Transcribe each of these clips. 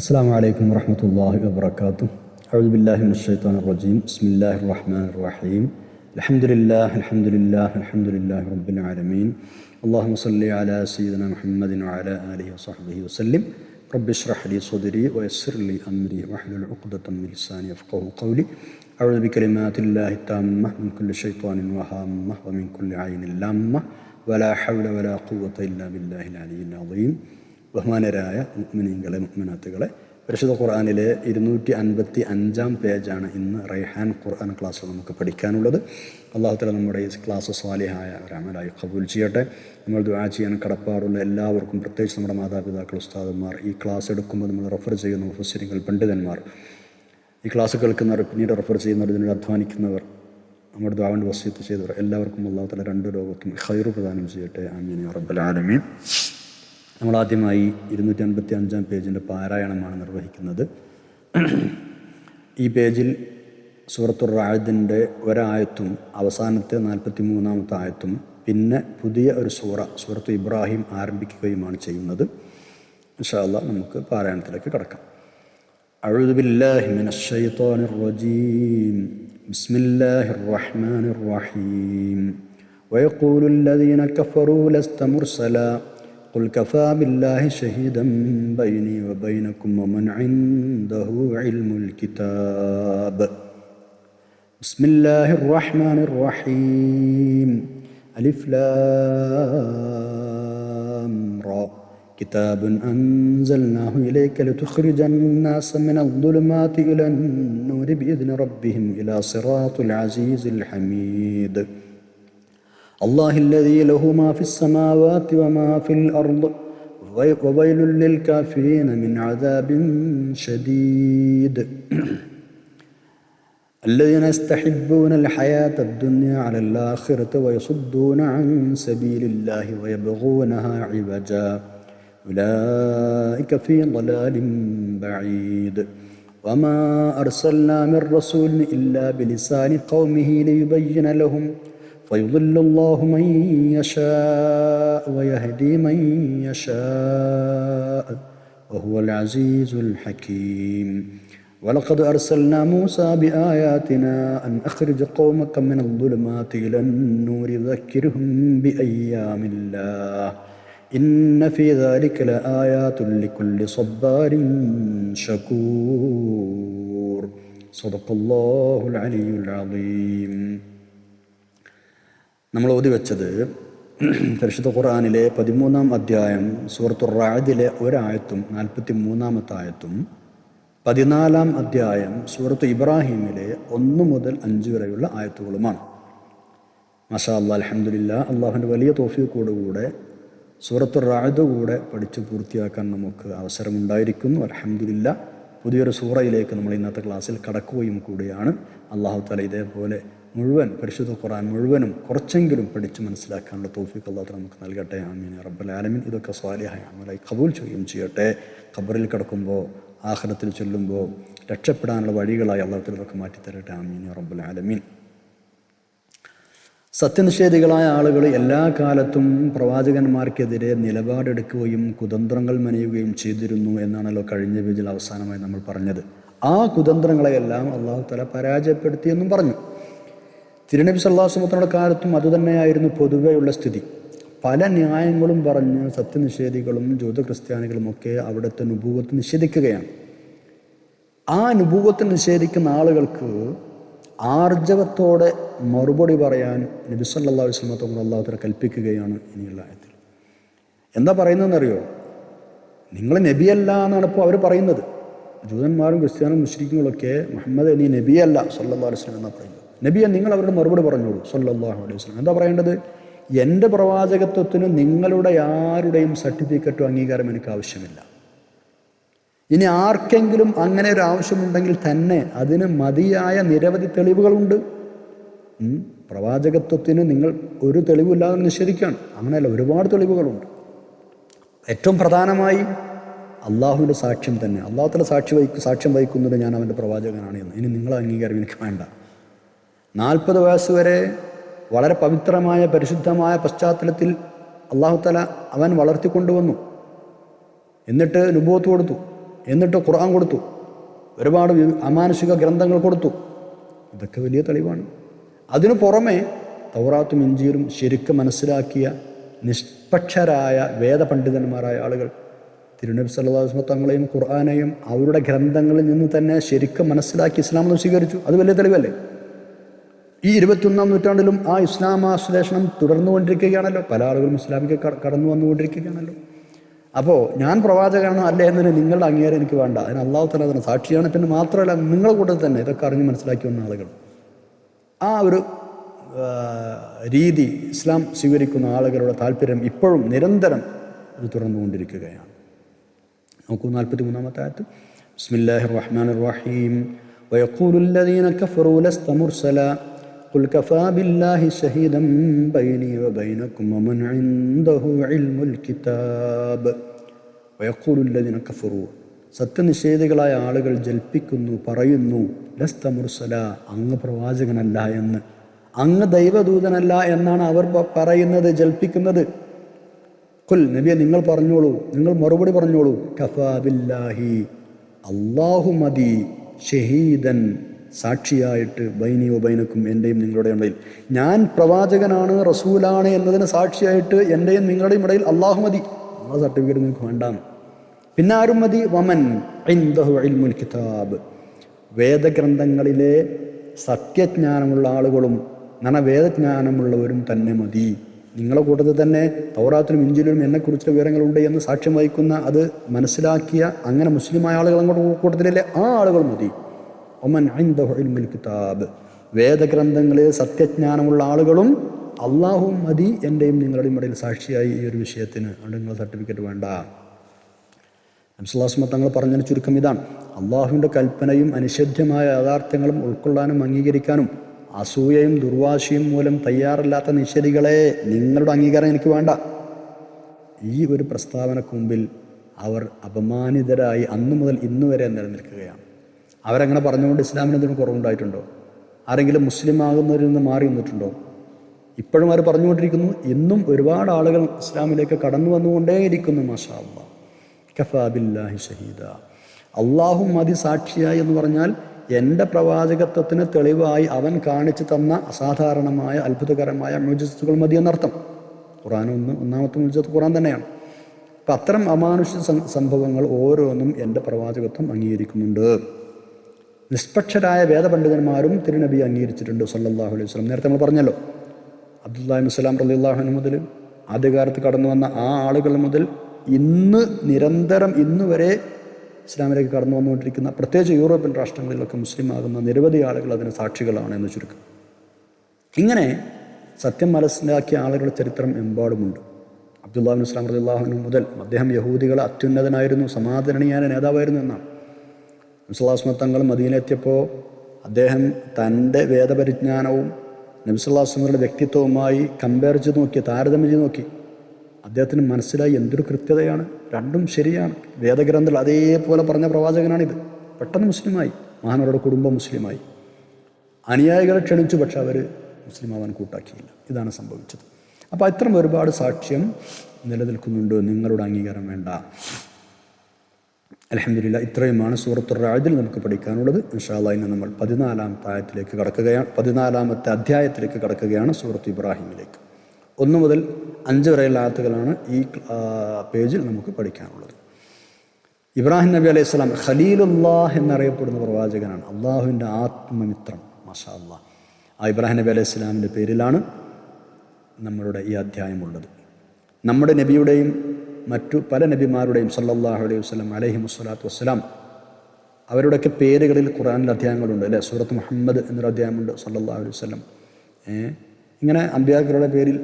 السلام عليكم ورحمة الله وبركاته. أعوذ بالله من الشيطان الرجيم. بسم الله الرحمن الرحيم. الحمد لله رب العالمين. اللهم صل على سيدنا محمد وعلى آله وصحبه وسلم. رب اشرح لي صدري ويسر لي أمري واحلل عقدة من لساني يفقهوا قولي. أعوذ بكلمات الله التامة من كل شيطان وهامة ومن كل عين لامة ولا حول ولا قوة إلا بالله العلي العظيم. ബഹുമാനരായ മുഅ്മിനീങ്ങളെ മുഅ്മിനാത്തുകളെ, പരിശുദ്ധ ഖുർആനിലെ 255 പേജാണ് ഇന്ന് റൈഹാൻ ഖുർആൻ ക്ലാസ്സിൽ നമുക്ക് പഠിക്കാനുള്ളത്. അല്ലാഹു തആല നമ്മുടെ ഈ ക്ലാസ് സ്വാലിഹായ ഒരു അമലായി ഖബൂൽ ചെയ്യട്ടെ. നമ്മൾ ദുആ ചെയ്യാൻ കടപ്പാടുള്ള എല്ലാവർക്കും, പ്രത്യേകിച്ച് നമ്മുടെ മാതാപിതാക്കൾ, ഉസ്താദന്മാർ, ഈ ക്ലാസ് എടുക്കുമ്പോൾ നമ്മൾ റെഫർ ചെയ്യുന്ന മുഫസ്സിറുകൾ, പണ്ഡിതന്മാർ, ഈ ക്ലാസ് കേൾക്കുന്നവർ, പിന്നീട് റെഫർ ചെയ്യുന്നവർ, ഇതിനോട് അധ്വാനിക്കുന്നവർ, നമ്മുടെ ദുആ കൊണ്ട് വസിയത്ത് ചെയ്തവർ, എല്ലാവർക്കും അല്ലാഹു തആല രണ്ട് ലോകത്തും ഖൈർ പ്രദാനം ചെയ്യട്ടെ. ആമീൻ യാ റബ്ബൽ ആലമീൻ. നമ്മളാദ്യമായി 255 പേജിൻ്റെ പാരായണമാണ് നിർവഹിക്കുന്നത്. ഈ പേജിൽ സൂറത്തുർ റഅദിൻ്റെ ഒരായത്തും അവസാനത്തെ 43-ാമത്തെ ആയത്തും പിന്നെ പുതിയ ഒരു സൂറത്തു ഇബ്രാഹിം ആരംഭിക്കുകയുമാണ് ചെയ്യുന്നത്. ഇൻഷാ അല്ലാഹ് നമുക്ക് പാരായണത്തിലേക്ക് കടക്കാം. അഊദു ബില്ലാഹി മിനശ് ശൈത്വാനിർ റജീം. ബിസ്മില്ലാഹിർ റഹ്മാനിർ റഹീം. വയഖൂലുൽ ലദീന കഫറൂ ലസ്ത മുർസലാ قل كفى بالله شهيدا بيني وبينكم ومن عنده علم الكتاب. بسم الله الرحمن الرحيم. ألف لام را. كتاب أنزلناه إليك لتخرج الناس من الظلمات إلى النور بإذن ربهم إلى صراط العزيز الحميد. الله الذي له ما في السماوات وما في الأرض وويل للكافرين من عذاب شديد. الذين يستحبون الحياة الدنيا على الآخرة ويصدون عن سبيل الله ويبغونها عوجا أولئك في ضلال بعيد. وما أرسلنا من رسول إلا بلسان قومه ليبين لهم فيضل الله من يشاء ويهدي من يشاء وهو العزيز الحكيم. ولقد أرسلنا موسى بآياتنا أن أخرج قومك من الظلمات إلى النور ذكرهم بأيام الله إن في ذلك لآيات لكل صبار شكور. صدق الله العلي العظيم. നമ്മൾ ഓതി വെച്ചത് പരിശുദ്ധ ഖുർആനിലെ 13-ാം അധ്യായം സൂറത്തുർ റഅദിലെ ഒരായത്തും 43-ാമത്തെ ആയത്തും, 14-ാം അധ്യായം സൂറത്തു ഇബ്രാഹിമിലെ 1 മുതൽ 5 വരെയുള്ള ആയത്തുകളുമാണ്. മാഷാ അല്ലാഹ്, അൽഹംദുലില്ലാഹ്. അള്ളാഹുവിൻ്റെ വലിയ തൗഫീഖോടുകൂടെ സൂറത്തുർ റഅദ് കൂടെ പഠിച്ച് പൂർത്തിയാക്കാൻ നമുക്ക് അവസരമുണ്ടായിരിക്കുന്നു. അൽഹംദുലില്ലാഹ്. പുതിയൊരു സൂറയിലേക്ക് നമ്മൾ ഇന്നത്തെ ക്ലാസ്സിൽ കടക്കുകയും കൂടിയാണ്. അല്ലാഹു തആല ഇതേപോലെ മുഴുവൻ പരിശുദ്ധ ഖുർആൻ മുഴുവനും കുറച്ചെങ്കിലും പഠിച്ച് മനസ്സിലാക്കാനുള്ള തൗഫീഖ് അല്ലാഹു തആല നമുക്ക് നൽകട്ടെ. ആമീൻ യാ റബ്ബൽ ആലമീൻ. ഇതൊക്കെ സ്വാലിഹായ അമലായി ഖബൂൽ ചെയ്യുകയും ചെയ്യട്ടെ. ഖബറിൽ കിടക്കുമ്പോൾ, ആഖിറത്തിൽ ചൊല്ലുമ്പോൾ രക്ഷപ്പെടാനുള്ള വഴികളായി അല്ലാഹു തആല ഇതൊക്കെ മാറ്റിത്തരട്ടെ. ആമീൻ യാ റബ്ബൽ ആലമീൻ. സത്യനിഷേധികളായ ആളുകൾ എല്ലാ കാലത്തും പ്രവാചകന്മാർക്കെതിരെ നിലപാടെടുക്കുകയും കുതന്ത്രങ്ങൾ മെനയുകയും ചെയ്തിരുന്നു എന്നാണല്ലോ കഴിഞ്ഞ പേജിൽ അവസാനമായി നമ്മൾ പറഞ്ഞത്. ആ കുതന്ത്രങ്ങളെയെല്ലാം അല്ലാഹു തആല പരാജയപ്പെടുത്തിയെന്നും പറഞ്ഞു. തിരുനബി സല്ലല്ലാഹു അലൈഹി വസല്ലമയുടെ കാലത്തും അതുതന്നെയായിരുന്നു പൊതുവെയുള്ള സ്ഥിതി. പല ന്യായങ്ങളും പറഞ്ഞ് സത്യനിഷേധികളും ജൂത ക്രിസ്ത്യാനികളുമൊക്കെ അവിടുത്തെ നുബൂവത്ത് നിഷേധിക്കുകയാണ്. ആ നുബൂവത്ത് നിഷേധിക്കുന്ന ആളുകൾക്ക് ആർജവത്തോടെ മറുപടി പറയാൻ നബി സല്ലല്ലാഹു അലൈഹി വസല്ലം തങ്ങൾ അല്ലാഹു തആല കൽപ്പിക്കുകയാണ് ഇനിയുള്ള ആയത്തിൽ. എന്താ പറയുന്നതെന്നറിയോ? നിങ്ങൾ നബിയല്ല എന്നാണ് ഇപ്പോൾ അവർ പറയുന്നത്. ജൂതന്മാരും ക്രിസ്ത്യാനും മുശ്രിക്കുകളൊക്കെ മുഹമ്മദ് നീ നബിയല്ല സല്ലല്ലാഹു അലൈഹി വസല്ലം എന്നാണ് പറയുന്നത്. നബിയെ നിങ്ങൾ അവരുടെ മറുപടി പറഞ്ഞോളൂ സല്ലല്ലാഹു അലൈഹി വസല്ലം. എന്താ പറയേണ്ടത്? എൻ്റെ പ്രവാചകത്വത്തിന് നിങ്ങളുടെ ആരുടെയും സർട്ടിഫിക്കറ്റോ അംഗീകാരം എനിക്ക് ആവശ്യമില്ല. ഇനി ആർക്കെങ്കിലും അങ്ങനെ ഒരു ആവശ്യമുണ്ടെങ്കിൽ തന്നെ അതിന് മതിയായ നിരവധി തെളിവുകളുണ്ട്. പ്രവാചകത്വത്തിന് നിങ്ങൾ ഒരു തെളിവില്ലാതെ നിഷേധിക്കുകയാണ്. അങ്ങനെയല്ല, ഒരുപാട് തെളിവുകളുണ്ട്. ഏറ്റവും പ്രധാനമായി അള്ളാഹുവിൻ്റെ സാക്ഷ്യം തന്നെ. അള്ളാഹു തആല സാക്ഷ്യം വഹിക്കുന്നത് ഞാൻ അവൻ്റെ പ്രവാചകനാണ് എന്ന്. ഇനി നിങ്ങളെ അംഗീകാരം എനിക്ക് വേണ്ട. 40 വയസ്സ് വരെ വളരെ പവിത്രമായ പരിശുദ്ധമായ പശ്ചാത്തലത്തിൽ അള്ളാഹു തആല അവൻ വളർത്തിക്കൊണ്ടുവന്നു. എന്നിട്ട് നുബുവത്ത് കൊടുത്തു. എന്നിട്ട് ഖുർആൻ കൊടുത്തു, ഒരുപാട് അമാനുഷിക ഗ്രന്ഥങ്ങൾ കൊടുത്തു. ഇതൊക്കെ വലിയ തെളിവാണ്. അതിനു പുറമെ തൗറാത്തും ഇഞ്ചീലും ശരിക്കും മനസ്സിലാക്കിയ നിഷ്പക്ഷരായ വേദപണ്ഡിതന്മാരായ ആളുകൾ തിരുനബി സല്ലല്ലാഹു അലൈഹി വസല്ലം തങ്ങളെയും ഖുർആനെയും അവരുടെ ഗ്രന്ഥങ്ങളിൽ നിന്ന് തന്നെ ശരിക്കും മനസ്സിലാക്കി ഇസ്ലാം സ്വീകരിച്ചു. അത് വലിയ തെളിവല്ലേ? ഈ 21-ാം നൂറ്റാണ്ടിലും ആ ഇസ്ലാമാശ്ലേഷണം തുടർന്നുകൊണ്ടിരിക്കുകയാണല്ലോ. പല ആളുകളും ഇസ്ലാമിക്ക് കടന്നു വന്നുകൊണ്ടിരിക്കുകയാണല്ലോ. അപ്പോൾ ഞാൻ പ്രവാചകനാണോ അല്ലേ എന്നതിന് നിങ്ങളുടെ അംഗീകാരം എനിക്ക് വേണ്ട. അതിന് അള്ളാഹു തആല തന്നെ സാക്ഷിയാണ്. പിന്നെ മാത്രമല്ല, നിങ്ങളുടെ കൂട്ടത്തിൽ തന്നെ ഇതൊക്കെ അറിഞ്ഞ് മനസ്സിലാക്കി വന്ന ആളുകൾ, ആ ഒരു രീതി ഇസ്ലാം സ്വീകരിക്കുന്ന ആളുകളുടെ താല്പര്യം ഇപ്പോഴും നിരന്തരം അത് തുടർന്നുകൊണ്ടിരിക്കുകയാണ്. നോക്കൂ 43-ാമത്തെ ആയത്ത്. ബിസ്മില്ലാഹിർ റഹ്മാനിർ റഹീം. വയഖൂലുൽ ലദീന കഫറൂ ലസ്ത മുർസല ഖുൽ കഫാ ബില്ലാഹി ശഹീദൻ ബൈനി വബൈനകും വമൻ ഇൻദഹു ഇൽമുൽ കിതാബ്. വയഖൂലുൽ ലദീന കഫറൂ, സത്യനിഷേധികളായ ആളുകൾ ജൽപ്പിക്കുന്നു, പറയുന്നു, ലസ്ത മുർസല, അങ്ങ് പ്രവാചകനല്ല എന്ന്, അങ്ങ് ദൈവദൂതനല്ല എന്നാണ് അവർ പറയുന്നത്, ജൽപ്പിക്കുന്നത്. ഖുൽ, നബിയെ നിങ്ങൾ പറഞ്ഞോളൂ, നിങ്ങൾ മറുപടി പറഞ്ഞോളൂ, കഫാ ബില്ലാഹി, അല്ലാഹു മതി, ഷഹീദൻ, സാക്ഷിയായിട്ട്, ബൈനി വബൈനക്കും, എൻ്റെയും നിങ്ങളുടെയും ഇടയിൽ, ഞാൻ പ്രവാചകനാണ്, റസൂലാണ് എന്നതിന് സാക്ഷിയായിട്ട് എൻ്റെയും നിങ്ങളുടെയും ഇടയിൽ അല്ലാഹു മതി. ആ സർട്ടിഫിക്കറ്റ് നിങ്ങൾക്ക് വേണ്ടാന്ന്. പിന്നെ ആരും മതി? വമൻ ഇൻദഹു ഇൽമുൽ കിതാബ്, വേദഗ്രന്ഥങ്ങളിലെ സത്യജ്ഞാനമുള്ള ആളുകളും വേദജ്ഞാനമുള്ളവരും തന്നെ മതി. നിങ്ങളെ കൂട്ടത്തിൽ തന്നെ തൗറാത്തിലും ഇഞ്ചിലും എന്നെക്കുറിച്ചുള്ള വിവരങ്ങളുണ്ട് എന്ന് സാക്ഷ്യം വഹിക്കുന്ന, അത് മനസ്സിലാക്കിയ, അങ്ങനെ മുസ്ലിമായ ആളുകൾ അങ്ങോട്ട് കൂട്ടത്തിലല്ലേ, ആ ആളുകൾ മതി. ഒമൻ ഇൻദഹു ഇൽമുൽ കിതാബ്, വേദഗ്രന്ഥങ്ങളിൽ സത്യജ്ഞാനമുള്ള ആളുകളും അള്ളാഹുവും മതി, എൻ്റെയും നിങ്ങളുടെയും ഇടയിൽ സാക്ഷിയായി ഈ ഒരു വിഷയത്തിന്. അതുകൊണ്ട് നിങ്ങൾ സർട്ടിഫിക്കറ്റ് വേണ്ട. നബി സല്ലല്ലാഹു അലൈഹി വസല്ലം തങ്ങൾ പറഞ്ഞതിന് ചുരുക്കം ഇതാണ്: അള്ളാഹുവിൻ്റെ കൽപ്പനയും അനിഷേധ്യമായ യാഥാർത്ഥ്യങ്ങളും ഉൾക്കൊള്ളാനും അംഗീകരിക്കാനും അസൂയയും ദുർവാശിയും മൂലം തയ്യാറല്ലാത്ത നിഷേധികളെ, നിങ്ങളുടെ അംഗീകാരം എനിക്ക് വേണ്ട. ഈ ഒരു പ്രസ്താവനക്ക് മുമ്പിൽ അവർ അപമാനിതരായി അന്നു മുതൽ ഇന്നു വരെ നിലനിൽക്കുകയാണ്. അവരങ്ങനെ പറഞ്ഞുകൊണ്ട് ഇസ്ലാമിന് എന്തെങ്കിലും കുറവുണ്ടായിട്ടുണ്ടോ? ആരെങ്കിലും മുസ്ലിം ആകുന്നവരിൽ നിന്ന് മാറി നിന്നിട്ടുണ്ടോ? ഇപ്പോഴും അവർ പറഞ്ഞുകൊണ്ടിരിക്കുന്നു. ഇന്നും ഒരുപാട് ആളുകൾ ഇസ്ലാമിലേക്ക് കടന്നു വന്നുകൊണ്ടേയിരിക്കുന്നു. മാഷാ അല്ലാഹ്. കഫാ ബില്ലാഹി ഷഹീദ, അള്ളാഹു മതി സാക്ഷിയായി എന്ന് പറഞ്ഞാൽ എൻ്റെ പ്രവാചകത്വത്തിന് തെളിവായി അവൻ കാണിച്ചു തന്ന അസാധാരണമായ അത്ഭുതകരമായ മുഅ്ജിസത്തുകൾ മതി എന്നർത്ഥം. ഖുർആൻ ഒന്നാമത്തെ മുഅ്ജിസത്ത് ഖുർആൻ തന്നെയാണ്. അപ്പം അത്തരം അമാനുഷ്യ സംഭവങ്ങൾ ഓരോന്നും എൻ്റെ പ്രവാചകത്വം അംഗീകരിക്കുന്നുണ്ട്. നിഷ്പക്ഷരായ വേദപണ്ഡിതന്മാരും തിരുനബി അംഗീകരിച്ചിട്ടുണ്ട് സല്ലല്ലാഹു അലൈഹി വസല്ലം. നേരത്തെ നമ്മൾ പറഞ്ഞല്ലോ, അബ്ദുല്ലാഹി ഇബ്നു സലാം റളിയല്ലാഹു അൻഹു മുതൽ ആദ്യകാലത്ത് കടന്നു വന്ന ആ ആളുകൾ മുതൽ ഇന്ന് നിരന്തരം ഇന്ന് വരെ ഇസ്ലാമിലേക്ക് കടന്നു വന്നുകൊണ്ടിരിക്കുന്ന, പ്രത്യേകിച്ച് യൂറോപ്യൻ രാഷ്ട്രങ്ങളിലൊക്കെ മുസ്ലിം ആകുന്ന നിരവധി ആളുകൾ അതിന് സാക്ഷികളാണ് എന്ന് ചുരുക്കം. ഇങ്ങനെ സത്യം മനസ്സിലാക്കിയ ആളുകളുടെ ചരിത്രം എമ്പാടുമുണ്ട്. അബ്ദുല്ലാഹി ഇബ്നു സലാം റളിയല്ലാഹു അൻഹു മുതൽ അദ്ദേഹം യഹൂദികളെ അത്യുന്നതനായിരുന്നു, സമാദരണീയായ നേതാവായിരുന്നു എന്നാണ്. നബി സല്ലല്ലാഹു അലൈഹി വസല്ലം തങ്ങൾ മദീനയെത്തിയപ്പോൾ അദ്ദേഹം തൻ്റെ വേദപരിജ്ഞാനവും നബി സല്ലല്ലാഹു അലൈഹി വസല്ലമയുടെ വ്യക്തിത്വവുമായി കമ്പയർ ചെയ്ത് നോക്കി, താരതമ്യം ചെയ്ത് നോക്കി. അദ്ദേഹത്തിന് മനസ്സിലായി എന്തൊരു കൃത്യതയാണ്, രണ്ടും ശരിയാണ്. വേദഗ്രന്ഥങ്ങൾ അതേപോലെ പറഞ്ഞ പ്രവാചകനാണിത്. പെട്ടെന്ന് മുസ്ലിമായി, മഹാനവരുടെ കുടുംബം മുസ്ലിമായി. അനുയായികളെ ക്ഷണിച്ചു, പക്ഷെ അവർ മുസ്ലിം ആവാൻ കൂട്ടാക്കിയില്ല. ഇതാണ് സംഭവിച്ചത്. അപ്പോൾ ഇത്തരം ഒരുപാട് സാക്ഷ്യം നിലനിൽക്കുന്നുണ്ട്. നിങ്ങളുടെ അംഗീകാരം വേണ്ട. അൽഹംദുലില്ലാഹ്, ഇത്രയുമാണ് സൂറത്തുർ റഅദിൽ നമുക്ക് പഠിക്കാനുള്ളത്. ഇൻഷാ അല്ലാഹ് ഇന്ന് നമ്മൾ 14-ാമത്തെ അധ്യായത്തിലേക്ക് കടക്കുകയാണ്, സൂറത്ത് ഇബ്രാഹിമിലേക്ക്. 1 മുതൽ 5 വരെയുള്ള ആയത്തുകളാണ് ഈ പേജിൽ നമുക്ക് പഠിക്കാനുള്ളത്. ഇബ്രാഹിം നബി അലൈഹി സ്വലാം ഖലീലുല്ലാഹ് എന്നറിയപ്പെടുന്ന പ്രവാചകനാണ്, അള്ളാഹുവിൻ്റെ ആത്മമിത്രം. മാഷാ അല്ലാഹ്. ആ ഇബ്രാഹിം നബി അലൈഹി സ്വലാമിൻ്റെ പേരിലാണ് നമ്മളുടെ ഈ അധ്യായമുള്ളത്. നമ്മുടെ നബിയുടെയും മറ്റു പല നബിമാരുടെയും സല്ലല്ലാഹു അലൈഹി വസല്ലം അലൈഹിമുസ്സലാത്തു വസ്സലാം അവരുടെയൊക്കെ പേരുകളിൽ ഖുർആനിൽ അധ്യായങ്ങളുണ്ട് അല്ലേ. സൂറത്ത് മുഹമ്മദ് എന്നൊരു അധ്യായമുണ്ട്, സല്ലല്ലാഹു അലൈഹി വസല്ലം. ഇങ്ങനെ അമ്പിയാക്കളുടെ പേരിൽ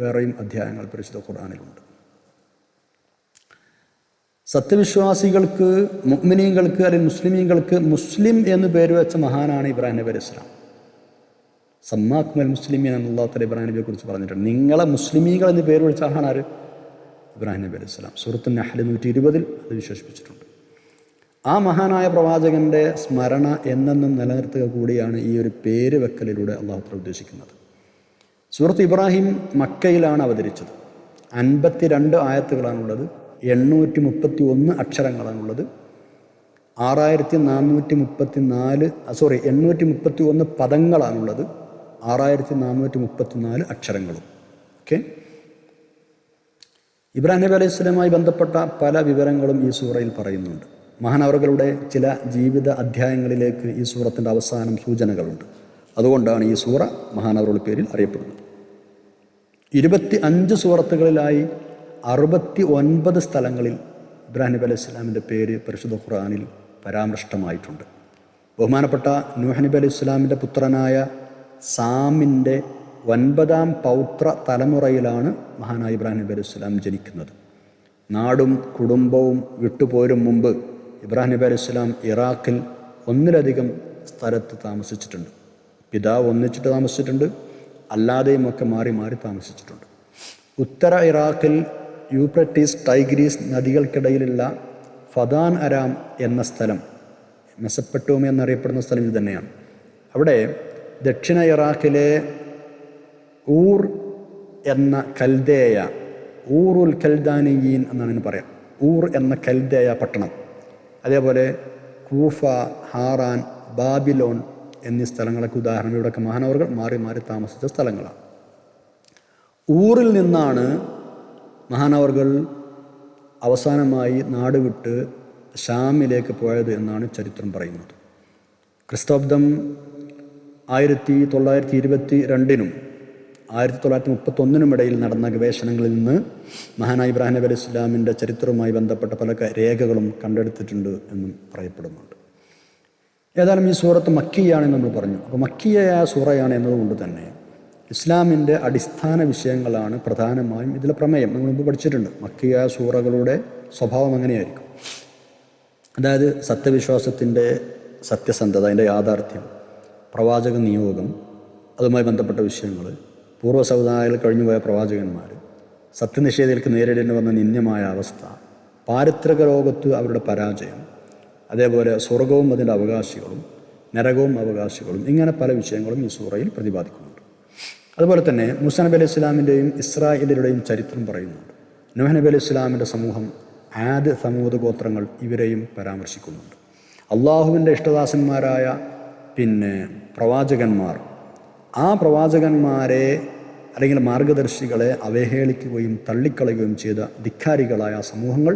വേറെയും അധ്യായങ്ങൾ പരിശുദ്ധ ഖുർആനിലുണ്ട്. സത്യവിശ്വാസികൾക്ക്, മുഅ്മിനീങ്ങൾക്ക് അല്ലെങ്കിൽ മുസ്ലിമീങ്ങൾക്ക് മുസ്ലിം എന്ന് പേര് വെച്ച മഹാനാണ് ഇബ്രാഹിം നബി അലൈഹി സ്വലാം. സമ്മാക്കുമൽ മുസ്ലിമീൻ എന്ന് അല്ലാഹു തആല ഇബ്രാഹിം നബിയെ കുറിച്ച് പറഞ്ഞിട്ടുണ്ട്. നിങ്ങളെ മുസ്ലിമീങ്ങൾ എന്ന് പേര് വിളിച്ച ആളാണ് ആര്? ഇബ്രാഹിം നബി അലൈഹി സ്വലാം. സൂറത്ത് നഹ്ൽ 120 അത് വിശേഷിപ്പിച്ചിട്ടുണ്ട്. ആ മഹാനായ പ്രവാചകൻ്റെ സ്മരണ എന്നെന്നും നിലനിർത്തുക കൂടിയാണ് ഈ ഒരു പേര് വെക്കലിലൂടെ അല്ലാഹു തആല ഉദ്ദേശിക്കുന്നത്. സൂറത്ത് ഇബ്രാഹിം മക്കയിലാണ് അവതരിച്ചത്. 52 ആയത്തുകളാണുള്ളത്, 831 അക്ഷരങ്ങളാണുള്ളത്. 831 പദങ്ങളാണുള്ളത്, 6434 അക്ഷരങ്ങളും. ഓക്കെ. ഇബ്രാഹിം നബി അലൈഹി സ്വലാമുമായി ബന്ധപ്പെട്ട പല വിവരങ്ങളും ഈ സൂറയിൽ പറയുന്നുണ്ട്. മഹാനവറുകളുടെ ചില ജീവിത അധ്യായങ്ങളിലേക്ക് ഈ സൂറത്തിൻ്റെ അവസാനം സൂചനകളുണ്ട്. അതുകൊണ്ടാണ് ഈ സൂറ മഹാനവറുകളുടെ പേരിൽ അറിയപ്പെടുന്നത്. 25 സൂറത്തുകളിലായി 69 സ്ഥലങ്ങളിൽ ഇബ്രാഹിം നബി അലൈഹി സ്വലാമിൻ്റെ പേര് പരിശുദ്ധ ഖുർആനിൽ പരാമൃഷ്ടമായിട്ടുണ്ട്. ബഹുമാനപ്പെട്ട നൂഹ് നബി അലൈഹി സ്വലാമിൻ്റെ പുത്രനായ സാമിൻ്റെ 9ാം പൗത്ര തലമുറയിലാണ് മഹാനായ ഇബ്രാഹിം നബി അലൈഹി സ്വലാം ജനിക്കുന്നത്. നാടും കുടുംബവും വിട്ടുപോരും മുമ്പ് ഇബ്രാഹിം നബി അലൈഹി സ്വലാം ഇറാഖിൽ 1ലധികം സ്ഥലത്ത് താമസിച്ചിട്ടുണ്ട്. പിതാവ് ഒന്നിച്ചിട്ട് താമസിച്ചിട്ടുണ്ട്, അല്ലാതെയും ഒക്കെ മാറി മാറി താമസിച്ചിട്ടുണ്ട്. ഉത്തര ഇറാഖിൽ യൂഫ്രട്ടീസ് ടൈഗ്രീസ് നദികൾക്കിടയിലുള്ള ഫദാൻ അരാം എന്ന സ്ഥലം, മെസപ്പൊട്ടേമിയ എന്നറിയപ്പെടുന്ന സ്ഥലം ഇത് തന്നെയാണ്. അവിടെ ദക്ഷിണ ഇറാഖിലെ ഊർ എന്ന കൽദേയ, ഊറുൽ കൽദാനിയീൻ എന്നാണ് ഇതിന് പറയാം, ഊർ എന്ന കൽദേയ പട്ടണം, അതേപോലെ കൂഫ, ഹാറാൻ, ബാബിലോൺ എന്നീ സ്ഥലങ്ങളൊക്കെ ഉദാഹരണം. ഇവിടെയൊക്കെ മഹാനവറുകൾ മാറി മാറി താമസിച്ച സ്ഥലങ്ങളാണ്. ഊറിൽ നിന്നാണ് മഹാനവറുകൾ അവസാനമായി നാട് വിട്ട് ഷാമിലേക്ക് പോയത് എന്നാണ് ചരിത്രം പറയുന്നത്. ക്രിസ്താബ്ദം 1922 1931 ഇടയിൽ നടന്ന ഗവേഷണങ്ങളിൽ നിന്ന് മഹാനായ ഇബ്രാഹിം നബി അലൈഹി സ്വലാമിൻ്റെ ചരിത്രവുമായി ബന്ധപ്പെട്ട പല രേഖകളും കണ്ടെടുത്തിട്ടുണ്ട് എന്നും പറയപ്പെടുന്നുണ്ട്. ഏതായാലും ഈ സൂറത്ത് മക്കിയാണെന്ന് നമ്മൾ പറഞ്ഞു. അപ്പോൾ മക്കിയായ സൂറയാണ് എന്നതുകൊണ്ട് തന്നെ ഇസ്ലാമിൻ്റെ അടിസ്ഥാന വിഷയങ്ങളാണ് പ്രധാനമായും ഇതിലെ പ്രമേയം. നമ്മൾ മുമ്പ് പഠിച്ചിട്ടുണ്ട്. മക്കിയായ സൂറകളുടെ സ്വഭാവം അങ്ങനെയായിരിക്കും. അതായത് സത്യവിശ്വാസത്തിൻ്റെ സത്യസന്ധത, അതിൻ്റെ യാഥാർത്ഥ്യം, പ്രവാചക നിയോഗം, അതുമായി ബന്ധപ്പെട്ട വിഷയങ്ങൾ, പൂർവ്വ സമുദായങ്ങളിൽ കഴിഞ്ഞുപോയ പ്രവാചകന്മാർ, സത്യനിഷേധികൾക്ക് നേരിടേണ്ടി വന്ന നിന്ദ്യമായ അവസ്ഥ, പാരിത്രിക ലോകത്ത് അവരുടെ പരാജയം, അതേപോലെ സ്വർഗവും അതിൻ്റെ അവകാശികളും നരകവും അവകാശികളും, ഇങ്ങനെ പല വിഷയങ്ങളും ഈ സൂറയിൽ പ്രതിപാദിക്കുന്നുണ്ട്. അതുപോലെ തന്നെ മൂസാ നബി അലൈഹി സ്വലാമിൻ്റെയും ഇസ്രായേലരുടെയും ചരിത്രം പറയുന്നുണ്ട്. നൂഹ് നബി അലൈഹി സ്വലാമിൻ്റെ സമൂഹം, ആദ്, സമൂദ് ഗോത്രങ്ങൾ, ഇവരെയും പരാമർശിക്കുന്നുണ്ട്. അള്ളാഹുവിൻ്റെ ഇഷ്ടദാസന്മാരായ പ്രവാചകന്മാർ, ആ പ്രവാചകന്മാരെ അല്ലെങ്കിൽ മാർഗദർശികളെ അവഹേളിക്കുകയും തള്ളിക്കളയുകയും ചെയ്ത ധിക്കാരികളായ സമൂഹങ്ങൾ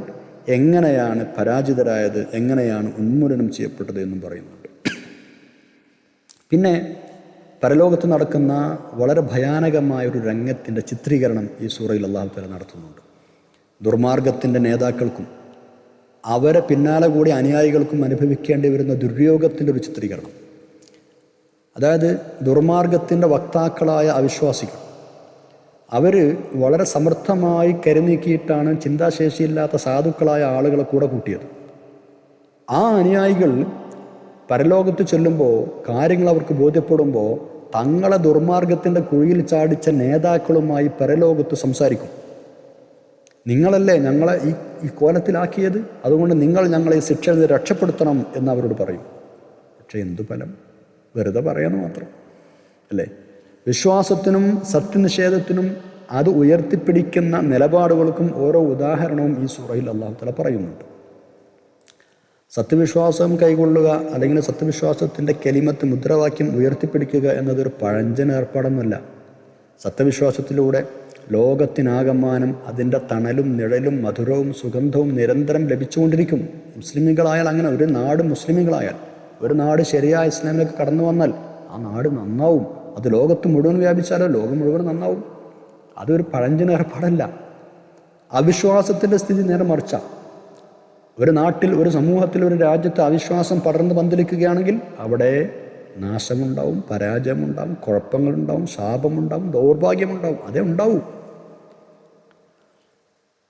എങ്ങനെയാണ് പരാജിതരായത്, എങ്ങനെയാണ് ഉന്മൂലനം ചെയ്യപ്പെട്ടത് എന്നും പറയുന്നുണ്ട്. പിന്നെ പരലോകത്ത് നടക്കുന്ന വളരെ ഭയാനകമായൊരു രംഗത്തിൻ്റെ ചിത്രീകരണം ഈ സൂറയിൽ അല്ലാഹു തആല നടത്തുന്നുണ്ട്. ദുർമാർഗത്തിൻ്റെ നേതാക്കൾക്കും അവരെ പിന്നാലെ കൂടി അനുയായികൾക്കും അനുഭവിക്കേണ്ടി വരുന്ന ദുര്യോഗത്തിൻ്റെ ഒരു ചിത്രീകരണം. അതായത് ദുർമാർഗത്തിൻ്റെ വക്താക്കളായ അവിശ്വാസികൾ, അവർ വളരെ സമർത്ഥമായി കരുനീക്കിയിട്ടാണ് ചിന്താശേഷിയില്ലാത്ത സാധുക്കളായ ആളുകളെ കൂടെ കൂട്ടിയത്. ആ അനുയായികൾ പരലോകത്ത് ചെല്ലുമ്പോൾ, കാര്യങ്ങൾ അവർക്ക് ബോധ്യപ്പെടുമ്പോൾ, തങ്ങളെ ദുർമാർഗത്തിൻ്റെ കുഴിയിൽ ചാടിച്ച നേതാക്കളുമായി പരലോകത്ത് സംസാരിക്കും. നിങ്ങളല്ലേ ഞങ്ങളെ ഈ കോലത്തിലാക്കിയത്, അതുകൊണ്ട് നിങ്ങൾ ഞങ്ങളെ ഈ ശിക്ഷയിൽ നിന്ന് രക്ഷപ്പെടുത്തണം എന്ന് അവരോട് പറയും. പക്ഷെ എന്തു ഫലം? വെറുതെ പറയാന്ന് മാത്രം അല്ലേ? വിശ്വാസത്തിനും സത്യനിഷേധത്തിനും അത് ഉയർത്തിപ്പിടിക്കുന്ന നിലപാടുകൾക്കും ഓരോ ഉദാഹരണവും ഈ സൂറയിൽ അല്ലാഹു തആല പറയുന്നുണ്ട്. സത്യവിശ്വാസം കൈകൊള്ളുക അല്ലെങ്കിൽ സത്യവിശ്വാസത്തിൻ്റെ കലിമത്ത്, മുദ്രാവാക്യം ഉയർത്തിപ്പിടിക്കുക എന്നതൊരു പഴഞ്ചൻ ഏർപ്പാടൊന്നുമല്ല. സത്യവിശ്വാസത്തിലൂടെ ലോകത്തിനാകമാനം അതിൻ്റെ തണലും നിഴലും മധുരവും സുഗന്ധവും നിരന്തരം ലഭിച്ചുകൊണ്ടിരിക്കും. മുസ്ലിമുകളായാൽ അങ്ങനെ, ഒരു നാട് മുസ്ലിമുകളായാൽ, ഒരു നാട് ശരിയായ ഇസ്ലാമിലേക്ക് കടന്നു വന്നാൽ ആ നാട് നന്നാവും. അത് ലോകത്ത് മുഴുവൻ വ്യാപിച്ചാലോ ലോകം മുഴുവൻ നന്നാവും. അതൊരു പഴഞ്ചൻ ഏർപ്പാടല്ല. അവിശ്വാസത്തിൻ്റെ സ്ഥിതി നേരെ മറിച്ച, ഒരു നാട്ടിൽ, ഒരു സമൂഹത്തിൽ, ഒരു രാജ്യത്ത് അവിശ്വാസം പടർന്ന് പന്തലിക്കുകയാണെങ്കിൽ അവിടെ നാശമുണ്ടാവും, പരാജയമുണ്ടാവും, കുഴപ്പങ്ങളുണ്ടാവും, ശാപമുണ്ടാവും, ദൗർഭാഗ്യമുണ്ടാവും. അതേ ഉണ്ടാവും.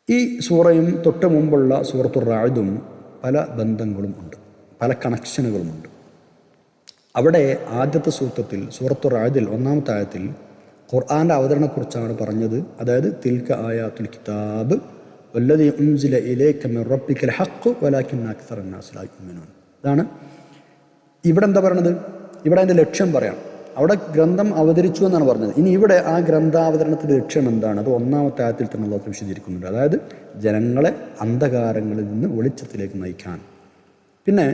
ഈ സൂറയും തൊട്ട് മുമ്പുള്ള സൂറത്തുർ റഅദും പല ബന്ധങ്ങളും ഉണ്ട്, പല കണക്ഷനുകളുമുണ്ട്. അവിടെ ആദ്യത്തെ സൂക്തത്തിൽ, സൂറത്തുർ റഅദിൽ 1-ാമത്തെ ആയത്തിൽ ഖുർആൻ്റെ അവതരണത്തെക്കുറിച്ചാണ് പറഞ്ഞത്. അതായത് തിൽക ആയാത്തുൽ കിതാബ് വല്ലദീ ഉൻസില ഇലൈക മിൻ റബ്ബിക്കൽ ഹഖ് വലാകിന്ന അക്സറന്നാസ് ലാ യുഅ്മിനൂൻ. ഇതാണ് ഇവിടെ എന്താ പറയുന്നത്? ഇവിടെ അതിൻ്റെ ലക്ഷ്യം പറയാം. അവിടെ ഗ്രന്ഥം അവതരിച്ചു എന്നാണ് പറഞ്ഞത്. ഇനി ഇവിടെ ആ ഗ്രന്ഥാവതരണത്തിൻ്റെ ലക്ഷ്യം എന്താണ്? അത് 1-ാമത്തെ ആയത്തിൽ തന്നെ അല്ലാഹു വിശദീകരിക്കുന്നുണ്ട്. അതായത് ജനങ്ങളെ അന്ധകാരങ്ങളിൽ നിന്ന് വെളിച്ചത്തിലേക്ക് നയിക്കാൻ. പിന്നെ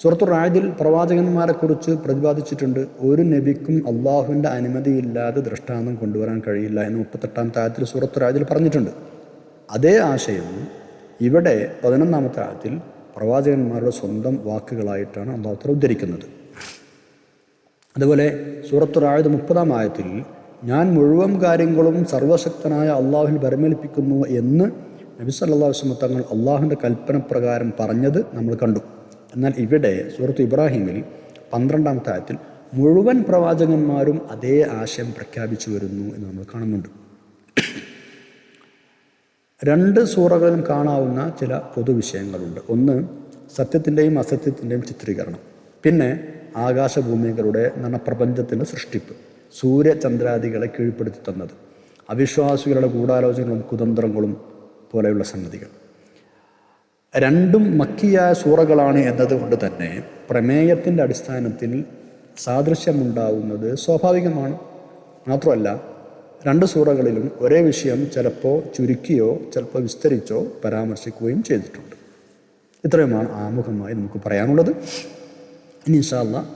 സൂറത്തുർ റഅദിൽ പ്രവാചകന്മാരെക്കുറിച്ച് പ്രതിപാദിച്ചിട്ടുണ്ട്, ഒരു നബിക്കും അള്ളാഹുവിൻ്റെ അനുമതിയില്ലാതെ ദൃഷ്ടാന്തം കൊണ്ടുവരാൻ കഴിയില്ല എന്ന് 38-ാമത്തെ ആയത്തിൽ സൂറത്തുർ റഅദിൽ പറഞ്ഞിട്ടുണ്ട്. അതേ ആശയം ഇവിടെ 11-ാമത്തെ ആയത്തിൽ പ്രവാചകന്മാരുടെ സ്വന്തം വാക്കുകളായിട്ടാണ് അള്ളാഹു തആല ഉദ്ധരിക്കുന്നത്. അതുപോലെ സൂറത്തുർ റഅദ് 30-ാം ആയത്തിൽ ഞാൻ മുഴുവൻ കാര്യങ്ങളും സർവശക്തനായ അള്ളാഹുവിൽ ബരമേൽപ്പിക്കുന്നു എന്ന് നബി സല്ലല്ലാഹു അലൈഹി വസല്ലം തങ്ങൾ അള്ളാഹുവിൻ്റെ കൽപ്പന പ്രകാരം പറഞ്ഞത് നമ്മൾ കണ്ടു. എന്നാൽ ഇവിടെ സൂറത്ത് ഇബ്രാഹിമിൽ 12-ാമത്തെ ആയത്തിൽ മുഴുവൻ പ്രവാചകന്മാരും അതേ ആശയം പ്രഖ്യാപിച്ചു വരുന്നു എന്ന് നമ്മൾ കാണുന്നുണ്ട്. 2 സൂറകളിലും കാണാവുന്ന ചില പൊതുവിഷയങ്ങളുണ്ട്. ഒന്ന്, സത്യത്തിൻ്റെയും അസത്യത്തിൻ്റെയും ചിത്രീകരണം. പിന്നെ ആകാശഭൂമികളുടെ പ്രപഞ്ചത്തിൻ്റെ സൃഷ്ടിപ്പ്, സൂര്യചന്ദ്രാദികളെ കീഴ്പ്പെടുത്തി തന്നത്, അവിശ്വാസികളുടെ ഗൂഢാലോചനകളും കുതന്ത്രങ്ങളും പോലെയുള്ള സംഗതികൾ. 2ഉം മക്കിയായ സൂറകളാണ് എന്നതുകൊണ്ട് തന്നെ പ്രമേയത്തിൻ്റെ അടിസ്ഥാനത്തിൽ സാദൃശ്യമുണ്ടാവുന്നത് സ്വാഭാവികമാണ്. മാത്രമല്ല 2 സൂറകളിലും ഒരേ വിഷയം ചിലപ്പോൾ ചുരുക്കിയോ ചിലപ്പോൾ വിസ്തരിച്ചോ പരാമർശിക്കുകയും ചെയ്തിട്ടുണ്ട്. ഇത്രയുമാണ് ആമുഖമായി നമുക്ക് പറയാനുള്ളത്. ഇനി ഇൻഷാ അല്ലാഹ്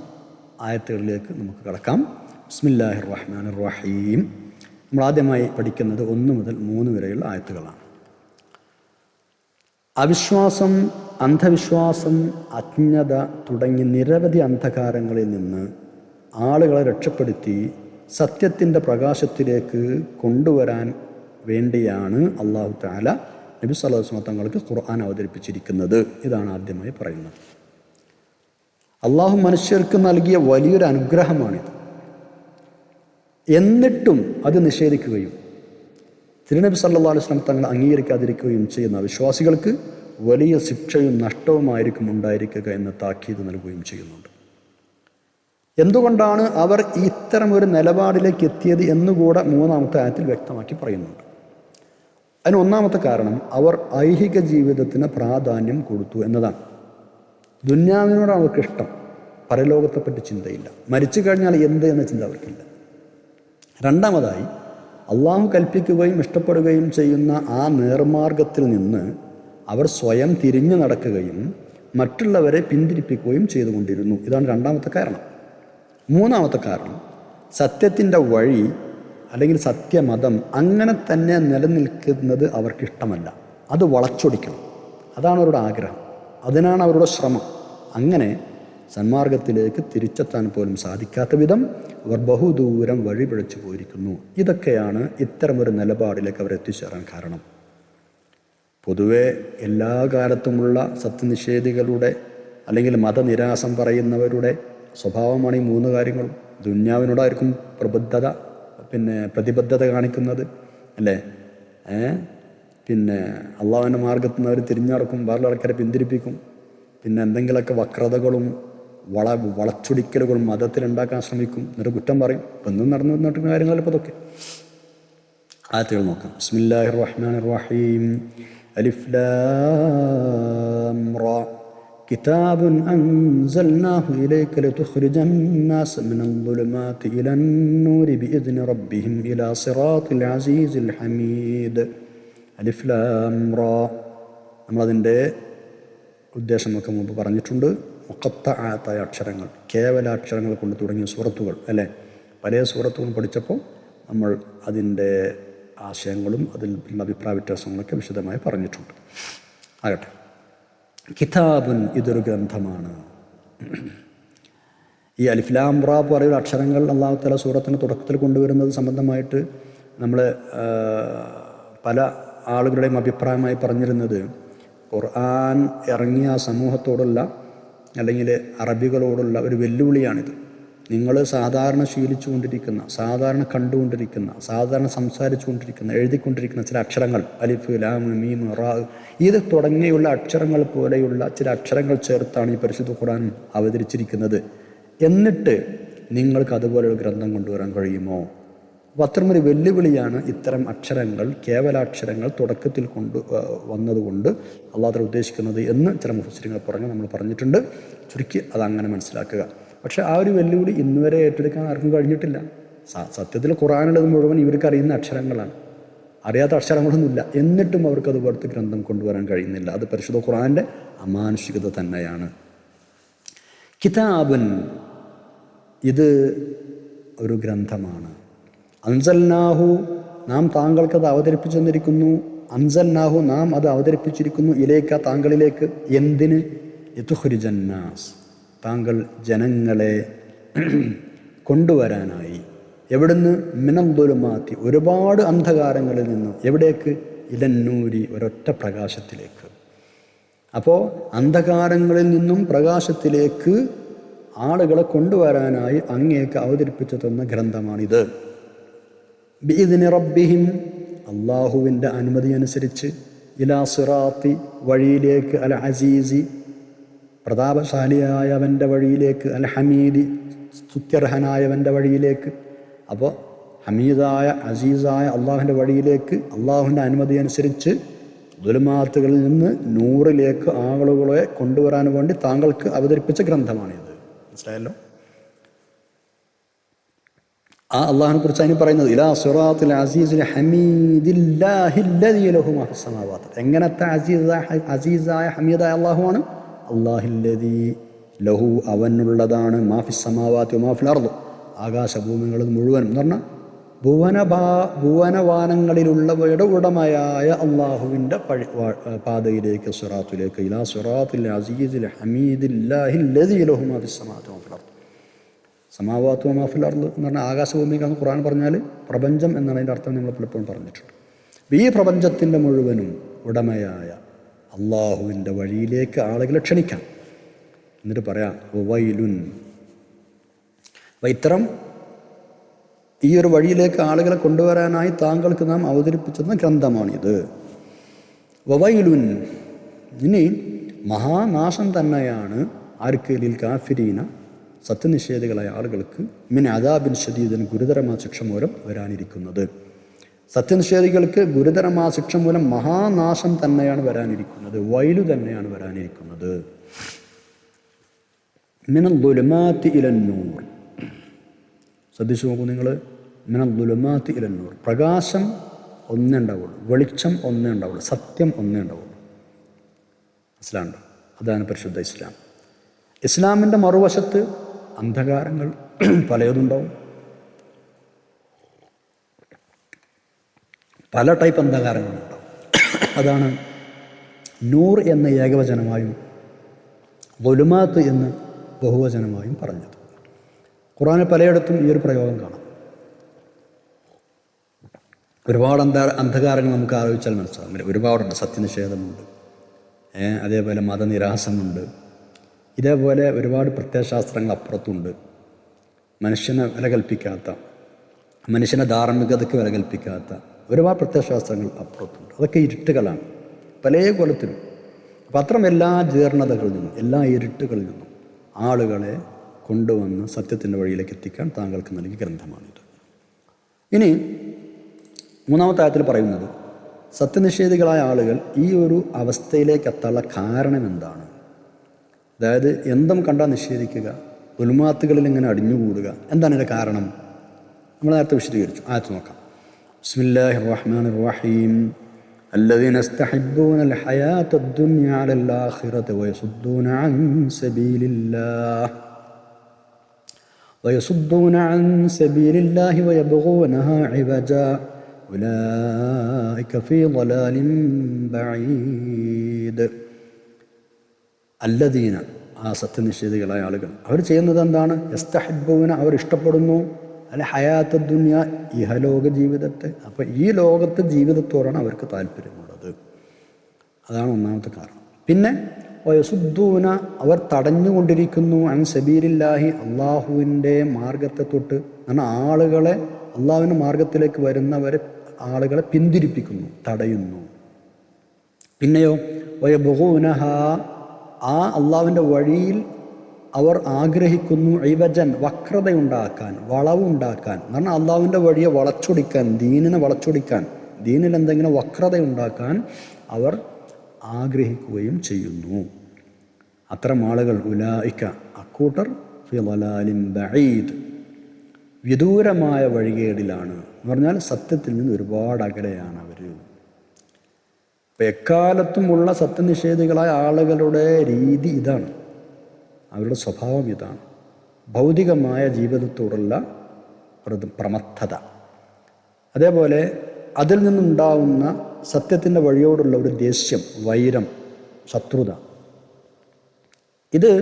ആയത്തുകളിലേക്ക് നമുക്ക് കടക്കാം. ബിസ്മില്ലാഹിർ റഹ്മാനിർ റഹീം. നമ്മൾ ആദ്യമായി പഠിക്കുന്നത് 1 മുതൽ 3 വരെയുള്ള ആയത്തുകളാണ്. അവിശ്വാസം, അന്ധവിശ്വാസം, അജ്ഞത തുടങ്ങി നിരവധി അന്ധകാരങ്ങളിൽ നിന്ന് ആളുകളെ രക്ഷപ്പെടുത്തി സത്യത്തിൻ്റെ പ്രകാശത്തിലേക്ക് കൊണ്ടുവരാൻ വേണ്ടിയാണ് അല്ലാഹു തആല നബി സല്ലല്ലാഹു അലൈഹി വസല്ലം തങ്ങൾക്ക് ഖുർആൻ അവതരിപ്പിച്ചിരിക്കുന്നത്. ഇതാണ് ആദ്യമായി പറയുന്നത്. അള്ളാഹു മനുഷ്യർക്ക് നൽകിയ വലിയൊരു അനുഗ്രഹമാണിത്. എന്നിട്ടും അത് നിഷേധിക്കുകയും തിരുനബി സല്ലല്ലാഹു അലൈഹി വസല്ലം തങ്ങൾ അംഗീകരിക്കാതിരിക്കുകയും ചെയ്യുന്ന വിശ്വാസികൾക്ക് വലിയ ശിക്ഷയും നഷ്ടവുമായിരിക്കും ഉണ്ടായിരിക്കുക എന്ന താക്കീത് നൽകുകയും ചെയ്യുന്നുണ്ട്. എന്തുകൊണ്ടാണ് അവർ ഇത്തരമൊരു നിലപാടിലേക്ക് എത്തിയത് എന്നുകൂടെ 3-ാമത്തെ ആയത്തിൽ വ്യക്തമാക്കി പറയുന്നുണ്ട്. അതിന് 1-ാമത്തെ കാരണം അവർ ഐഹിക ജീവിതത്തിന് പ്രാധാന്യം കൊടുത്തു എന്നതാണ്. ദുന്യാവിനോട് അവർക്ക് ഇഷ്ടം, പരലോകത്തെപ്പറ്റി ചിന്തയില്ല, മരിച്ചു കഴിഞ്ഞാൽ എന്ത് എന്ന ചിന്ത അവർക്കില്ല. 2ാമതായി അള്ളാഹു കൽപ്പിക്കുകയും ഇഷ്ടപ്പെടുകയും ചെയ്യുന്ന ആ നേർമാർഗത്തിൽ നിന്ന് അവർ സ്വയം തിരിഞ്ഞു നടക്കുകയും മറ്റുള്ളവരെ പിന്തിരിപ്പിക്കുകയും ചെയ്തുകൊണ്ടിരുന്നു. ഇതാണ് 2ാമത്തെ കാരണം. 3-ാമത്തെ കാരണം സത്യത്തിൻ്റെ വഴി അല്ലെങ്കിൽ സത്യമതം അങ്ങനെ തന്നെ നിലനിൽക്കുന്നത് അവർക്കിഷ്ടമല്ല. അത് വളച്ചൊടിക്കണം, അതാണ് അവരുടെ ആഗ്രഹം, അതിനാണ് അവരുടെ ശ്രമം. അങ്ങനെ സന്മാർഗത്തിലേക്ക് തിരിച്ചെത്താൻ പോലും സാധിക്കാത്ത വിധം അവർ ബഹുദൂരം വഴിപിഴച്ചു പോയിരിക്കുന്നു. ഇതൊക്കെയാണ് ഇത്തരമൊരു നിലപാടിലേക്ക് അവർ എത്തിച്ചേരാൻ കാരണം. പൊതുവെ എല്ലാ കാലത്തുമുള്ള സത്യനിഷേധികളുടെ അല്ലെങ്കിൽ മതനിരാസം പറയുന്നവരുടെ സ്വഭാവമാണ് ഈ 3 കാര്യങ്ങളും. ദുന്യാവിനോടായിരിക്കും പ്രതിബദ്ധത കാണിക്കുന്നത്, അല്ലേ? പിന്നെ അള്ളാഹുവിൻ്റെ മാർഗത്തിൽ നിന്ന് അവർ തിരിഞ്ഞടക്കും, വേറെ ആൾക്കാരെ പിന്തിരിപ്പിക്കും. പിന്നെ എന്തെങ്കിലുമൊക്കെ വക്രതകളും വളച്ചൊടിക്കലുകളും മതത്തിലുണ്ടാക്കാൻ ശ്രമിക്കും, എന്നിട്ട് കുറ്റം പറയും. ഒന്നും നടന്നിട്ടുള്ള കാര്യങ്ങളല്ല ഇപ്പോൾ ഇതൊക്കെ. ആയത്തുകൾ നോക്കാം. ബിസ്മില്ലാഹിർ റഹ്മാനിർ റഹീം. അലിഫ് ലാം റാ കിതാബുൻ അൻസൽനാഹു ഇലൈക ലിതുഖ്രിജൻ നാസ മിനൽ ളുലുമാതി ഇലൻ നൂരി ബിഇദ്നി റബ്ബിഹിം ഇലാ സിറാത്തിൽ അസീസിൽ ഹമീദ്. അലിഫ് ലാം റാ. നമ്മളതിൻ്റെ ഉദ്ദേശമൊക്കെ മുമ്പ് പറഞ്ഞിട്ടുണ്ട്. മുഖത്തആത്തായ അക്ഷരങ്ങൾ, കേവലാക്ഷരങ്ങൾ കൊണ്ട് തുടങ്ങിയ സൂറത്തുകൾ, അല്ലേ? പല സൂറത്തുകളും പഠിച്ചപ്പോൾ നമ്മൾ അതിൻ്റെ ആശയങ്ങളും അതിലുള്ള അഭിപ്രായ വ്യത്യാസങ്ങളൊക്കെ വിശദമായി പറഞ്ഞിട്ടുണ്ട്. ആകട്ടെ, കിതാബുൻ, ഇതൊരു ഗ്രന്ഥമാണ്. ഈ അലിഫ് ലാം റാ പറയുന്ന അക്ഷരങ്ങൾ അല്ലാഹു തആല സൂറത്തിൻ്റെ തുടക്കത്തിൽ കൊണ്ടുവരുന്നത് സംബന്ധമായിട്ട് നമ്മൾ പല ആളുകളുടെയും അഭിപ്രായമായി പറഞ്ഞിരുന്നത്, ഖുർആൻ ഇറങ്ങിയ ആ സമൂഹത്തോടുള്ള അല്ലെങ്കിൽ അറബികളോടുള്ള ഒരു വെല്ലുവിളിയാണിത്. നിങ്ങൾ സാധാരണ ശീലിച്ചു കൊണ്ടിരിക്കുന്ന, സാധാരണ കണ്ടുകൊണ്ടിരിക്കുന്ന, സാധാരണ സംസാരിച്ചു കൊണ്ടിരിക്കുന്ന, എഴുതിക്കൊണ്ടിരിക്കുന്ന ചില അക്ഷരങ്ങൾ, അലിഫ് ലാം മീം റാ, ഇത് തുടങ്ങിയുള്ള അക്ഷരങ്ങൾ പോലെയുള്ള ചില അക്ഷരങ്ങൾ ചേർത്താണ് ഈ പരിശുദ്ധ ഖുർആൻ അവതരിച്ചിരിക്കുന്നത്. എന്നിട്ട് നിങ്ങൾക്ക് അതുപോലെയുള്ള ഗ്രന്ഥം കൊണ്ടുവരാൻ കഴിയുമോ? അപ്പോൾ അത്തരമൊരു വെല്ലുവിളിയാണ് ഇത്തരം അക്ഷരങ്ങൾ, കേവലാക്ഷരങ്ങൾ തുടക്കത്തിൽ വന്നതുകൊണ്ട് അല്ലാഹു ഉദ്ദേശിക്കുന്നത് എന്ന് ചില മുഫസ്സിറുകൾ നമ്മൾ പറഞ്ഞിട്ടുണ്ട്. ചുരുക്കി അതങ്ങനെ മനസ്സിലാക്കുക. പക്ഷേ ആ ഒരു വെല്ലുവിളി ഇന്നുവരെ ഏറ്റെടുക്കാൻ ആർക്കും കഴിഞ്ഞിട്ടില്ല. സത്യത്തിൽ ഖുർആനുള്ളത് മുഴുവൻ ഇവർക്ക് അറിയുന്ന അക്ഷരങ്ങളാണ്. അറിയാത്ത അക്ഷരങ്ങളൊന്നുമില്ല, എന്നിട്ടും അവർക്ക് അതുപോലത്തെ ഗ്രന്ഥം കൊണ്ടുവരാൻ കഴിയുന്നില്ല. അത് പരിശുദ്ധ ഖുർആൻ്റെ അമാനുഷികത തന്നെയാണ്. കിതാബുൻ, ഇത് ഒരു ഗ്രന്ഥമാണ്. അൻസൽനാഹു, നാം താങ്കൾക്കത് അവതരിപ്പിച്ചു തന്നിരിക്കുന്നു. അൻസൽനാഹു, നാം അത് അവതരിപ്പിച്ചിരിക്കുന്നു. ഇലേക്ക, താങ്കളിലേക്ക്. എന്തിന്? ലിതുഖ്രിജന്നാസ്, താങ്കൾ ജനങ്ങളെ കൊണ്ടുവരാനായി. എവിടുന്ന്? മിനദ്ദുലുമാത്തി, ഒരുപാട് അന്ധകാരങ്ങളിൽ നിന്ന്. എവിടേക്ക്? ഇലന്നൂരി, ഒരൊറ്റ പ്രകാശത്തിലേക്ക്. അപ്പോൾ അന്ധകാരങ്ങളിൽ നിന്നും പ്രകാശത്തിലേക്ക് ആളുകളെ കൊണ്ടുവരാനായി അങ്ങേക്ക് അവതരിപ്പിച്ചു തന്ന ഗ്രന്ഥമാണിത്. ബിഇദ്നി റബ്ബിഹിം, അള്ളാഹുവിൻ്റെ അനുമതി അനുസരിച്ച്. ഇലാ സിറാത്തി, വഴിയിലേക്ക്. അൽ അസീസി, പ്രതാപശാലിയായവൻ്റെ വഴിയിലേക്ക്. അൽ ഹമീദി, സ്തുത്യർഹനായവൻ്റെ വഴിയിലേക്ക്. അപ്പോൾ ഹമീദായ അസീസായ അള്ളാഹുവിൻ്റെ വഴിയിലേക്ക് അള്ളാഹുവിൻ്റെ അനുമതി അനുസരിച്ച് ദുലുമാത്തുകളിൽ നിന്ന് നൂറിലേക്ക് ആളുകളെ കൊണ്ടുവരാൻ വേണ്ടി താങ്കൾക്ക് അവതരിപ്പിച്ച ഗ്രന്ഥമാണിത്. മനസ്സിലായല്ലോ? ആ അള്ളാഹിനെ കുറിച്ച് അതിന് പറയുന്നത് ഇലാ സിറാത്തിൽ അസീസിൽ ഹമീദില്ലാഹില്ലദീ ലഹു മാ ഫിസ് സമാവാത്ത്. എങ്ങനത്തെ അസീസായ ഹമീദായ അള്ളാഹുവാണ്? അല്ലാഹില്ലദീ ലഹു, അവനുള്ളതാണ്. മാ ഫിസ് സമാവാത്തി മാ ഫിൽ അർദ്, ആകാശഭൂമികൾ മുഴുവനും എന്ന് പറഞ്ഞാൽ ഭുവനവാനങ്ങളിലുള്ളവയുടെ ഉടമയായ അള്ളാഹുവിൻ്റെ പാതയിലേക്ക്, സിറാത്തിലേക്ക്. ഇലാ സിറാത്തിൽ അസീസിൽ ഹമീദില്ലാഹില്ലദീ ലഹു മാ ഫിസ് സമാവാത്തി മാ ഫിൽ അർദ്. സമാവാത്തു മാ ഫിൽ അർദ് എന്ന് പറഞ്ഞാൽ ആകാശഭൂമിക്കാണ് ഖുർആൻ പറഞ്ഞാൽ പ്രപഞ്ചം എന്നാണ് അതിൻ്റെ അർത്ഥം. നമ്മൾ പലപ്പോഴും പറഞ്ഞിട്ടുണ്ട്. ഈ പ്രപഞ്ചത്തിൻ്റെ മുഴുവനും ഉടമയായ അള്ളാഹുവിൻ്റെ വഴിയിലേക്ക് ആളുകളെ ക്ഷണിക്കാം. എന്നിട്ട് പറയാം വൈലുൻ, ഇത്തരം ഈ ഒരു വഴിയിലേക്ക് ആളുകളെ കൊണ്ടുവരാനായി താങ്കൾക്ക് നാം അവതരിപ്പിച്ചെന്ന ഗ്രന്ഥമാണിത്. വവൈലുൻ, ഇനി മഹാനാശം തന്നെയാണ് ആർക്ക്? ലിൽ കാഫിരീന, സത്യനിഷേധികളായ ആളുകൾക്ക്. മിൻ അദാബിൻ ശദീദിൻ, ഗുരുതരമായ ശിക്ഷ മൂലം വരാനിരിക്കുന്നത്. സത്യനിഷേധികൾക്ക് ഗുരുതരമായ ശിക്ഷ മൂലം മഹാനാശം തന്നെയാണ് വരാനിരിക്കുന്നത്. വൈലു തന്നെയാണ് വരാനിരിക്കുന്നത്. മിനൽ ദുലുമാത്തി ഇലന്നൂർ, ശ്രദ്ധിച്ചു നോക്കൂ നിങ്ങൾ. മിനൽ ദുലുമാത്തി ഇലന്നൂർ, പ്രകാശം ഒന്നേ ഉണ്ടാവുള്ളൂ, വെളിച്ചം ഒന്നേ ഉണ്ടാവുള്ളൂ, സത്യം ഒന്നേ ഉണ്ടാവുള്ളൂ. മനസ്സിലാണ്ടോ? അതാണ് പരിശുദ്ധ ഇസ്ലാം. ഇസ്ലാമിൻ്റെ മറുവശത്ത് അന്ധകാരങ്ങൾ പലതുണ്ടാവും. പല ടൈപ്പ് അന്ധകാരങ്ങളുണ്ടാവും. അതാണ് നൂർ എന്ന ഏകവചനമായും ദുലുമാത്ത് എന്ന് ബഹുവചനമായും പറഞ്ഞത്. ഖുർആനിൽ പലയിടത്തും ഈ ഒരു പ്രയോഗം കാണാം. ഒരുപാട് അന്ധകാരങ്ങൾ നമുക്ക് ആലോചിച്ചാൽ മനസ്സിലാകും. ഒരുപാടുണ്ട്. സത്യനിഷേധമുണ്ട്, അതേപോലെ മതനിരാസമുണ്ട്, ഇതേപോലെ ഒരുപാട് പ്രത്യയശാസ്ത്രങ്ങൾ അപ്പുറത്തുണ്ട്. മനുഷ്യനെ വില കൽപ്പിക്കാത്ത, മനുഷ്യനെ ധാർമ്മികതയ്ക്ക് വില കൽപ്പിക്കാത്ത ഒരുപാട് പ്രത്യയശാസ്ത്രങ്ങൾ അപ്പുറത്തുണ്ട്. അതൊക്കെ ഇരുട്ടുകളാണ് പല കൊലത്തിലും. അപ്പം അത്തരം എല്ലാ ജീർണതകളിൽ നിന്നും, എല്ലാ ഇരുട്ടുകളിൽ നിന്നും ആളുകളെ കൊണ്ടുവന്ന് സത്യത്തിൻ്റെ വഴിയിലേക്ക് എത്തിക്കാൻ താങ്കൾക്ക് നൽകിയ ഗ്രന്ഥമാണിത്. ഇനി മൂന്നാമത്തെ ആയത്തിൽ പറയുന്നത് സത്യനിഷേധികളായ ആളുകൾ ഈ ഒരു അവസ്ഥയിലേക്ക് എത്താനുള്ള കാരണം എന്താണ്? അതായത് എന്തും കണ്ടാൽ നിഷേധിക്കുക, ഉൽമാത്തുകളിൽ ഇങ്ങനെ അടിഞ്ഞുകൂടുക, എന്താണ് ഇതിൻ്റെ കാരണം? നമ്മൾ നേരത്തെ വിശദീകരിച്ചു. ആയത്ത് നോക്കാം. ബിസ്മില്ലാഹിർ റഹ്മാനിർ റഹീം. الذين يستحبون الحياة الدنيا على الآخرة ويصدون عن سبيل الله ويبغونها عوجا أولئك في ضلال بعيد. الذين, ആ സത്യനിഷേധികളായ ആളുകൾ അവർ ചെയ്യുന്നത് എന്താണ്? യസ്തഹിബ്ബൂന, അവർ ഇഷ്ടപ്പെടുന്നു അല്ല ഹയാത്ത ദുനിയ, ഇഹലോക ജീവിതത്തെ. അപ്പോൾ ഈ ലോകത്തെ ജീവിതത്തോടാണ് അവർക്ക് താല്പര്യമുള്ളത്. അതാണ് ഒന്നാമത്തെ കാരണം. പിന്നെ വയസുദ്ദൂന, അവർ തടഞ്ഞുകൊണ്ടിരിക്കുന്നു അൻ സബീലില്ലാഹി, അള്ളാഹുവിൻ്റെ മാർഗത്തെ തൊട്ട്. കാരണം ആളുകളെ അള്ളാഹുവിൻ്റെ മാർഗത്തിലേക്ക് വരുന്നവരെ ആളുകളെ പിന്തിരിപ്പിക്കുന്നു, തടയുന്നു. പിന്നെയോ വയബുഗൂനഹ, ആ അള്ളാഹുവിൻ്റെ വഴിയിൽ അവർ ആഗ്രഹിക്കുന്നു ഇവജൻ, വക്രതയുണ്ടാക്കാൻ, വളവുണ്ടാക്കാൻ. എന്ന് പറഞ്ഞാൽ അള്ളാഹുവിൻ്റെ വഴിയെ വളച്ചൊടിക്കാൻ, ദീനിനെ വളച്ചൊടിക്കാൻ, ദീനിൽ എന്തെങ്കിലും വക്രതയുണ്ടാക്കാൻ അവർ ആഗ്രഹിക്കുകയും ചെയ്യുന്നു. അത്തരം ആളുകൾ ഉലായിക്ക, അക്കൂട്ടർ ഫി ളലാലിൻ ബഈദ്, വിദൂരമായ വഴികേടിലാണ് എന്ന് പറഞ്ഞാൽ സത്യത്തിൽ നിന്ന് ഒരുപാട് അകലെയാണ് അവർ. അപ്പം എക്കാലത്തുമുള്ള സത്യനിഷേധികളായ ആളുകളുടെ രീതി ഇതാണ്, അവരുടെ സ്വഭാവം ഇതാണ്. ഭൗതികമായ ജീവിതത്തോടുള്ള പ്രമത്തത, അതേപോലെ അതിൽ നിന്നുണ്ടാവുന്ന സത്യത്തിൻ്റെ വഴിയോടുള്ള ഒരു ദേഷ്യം, വൈരം, ശത്രുത. ഇത്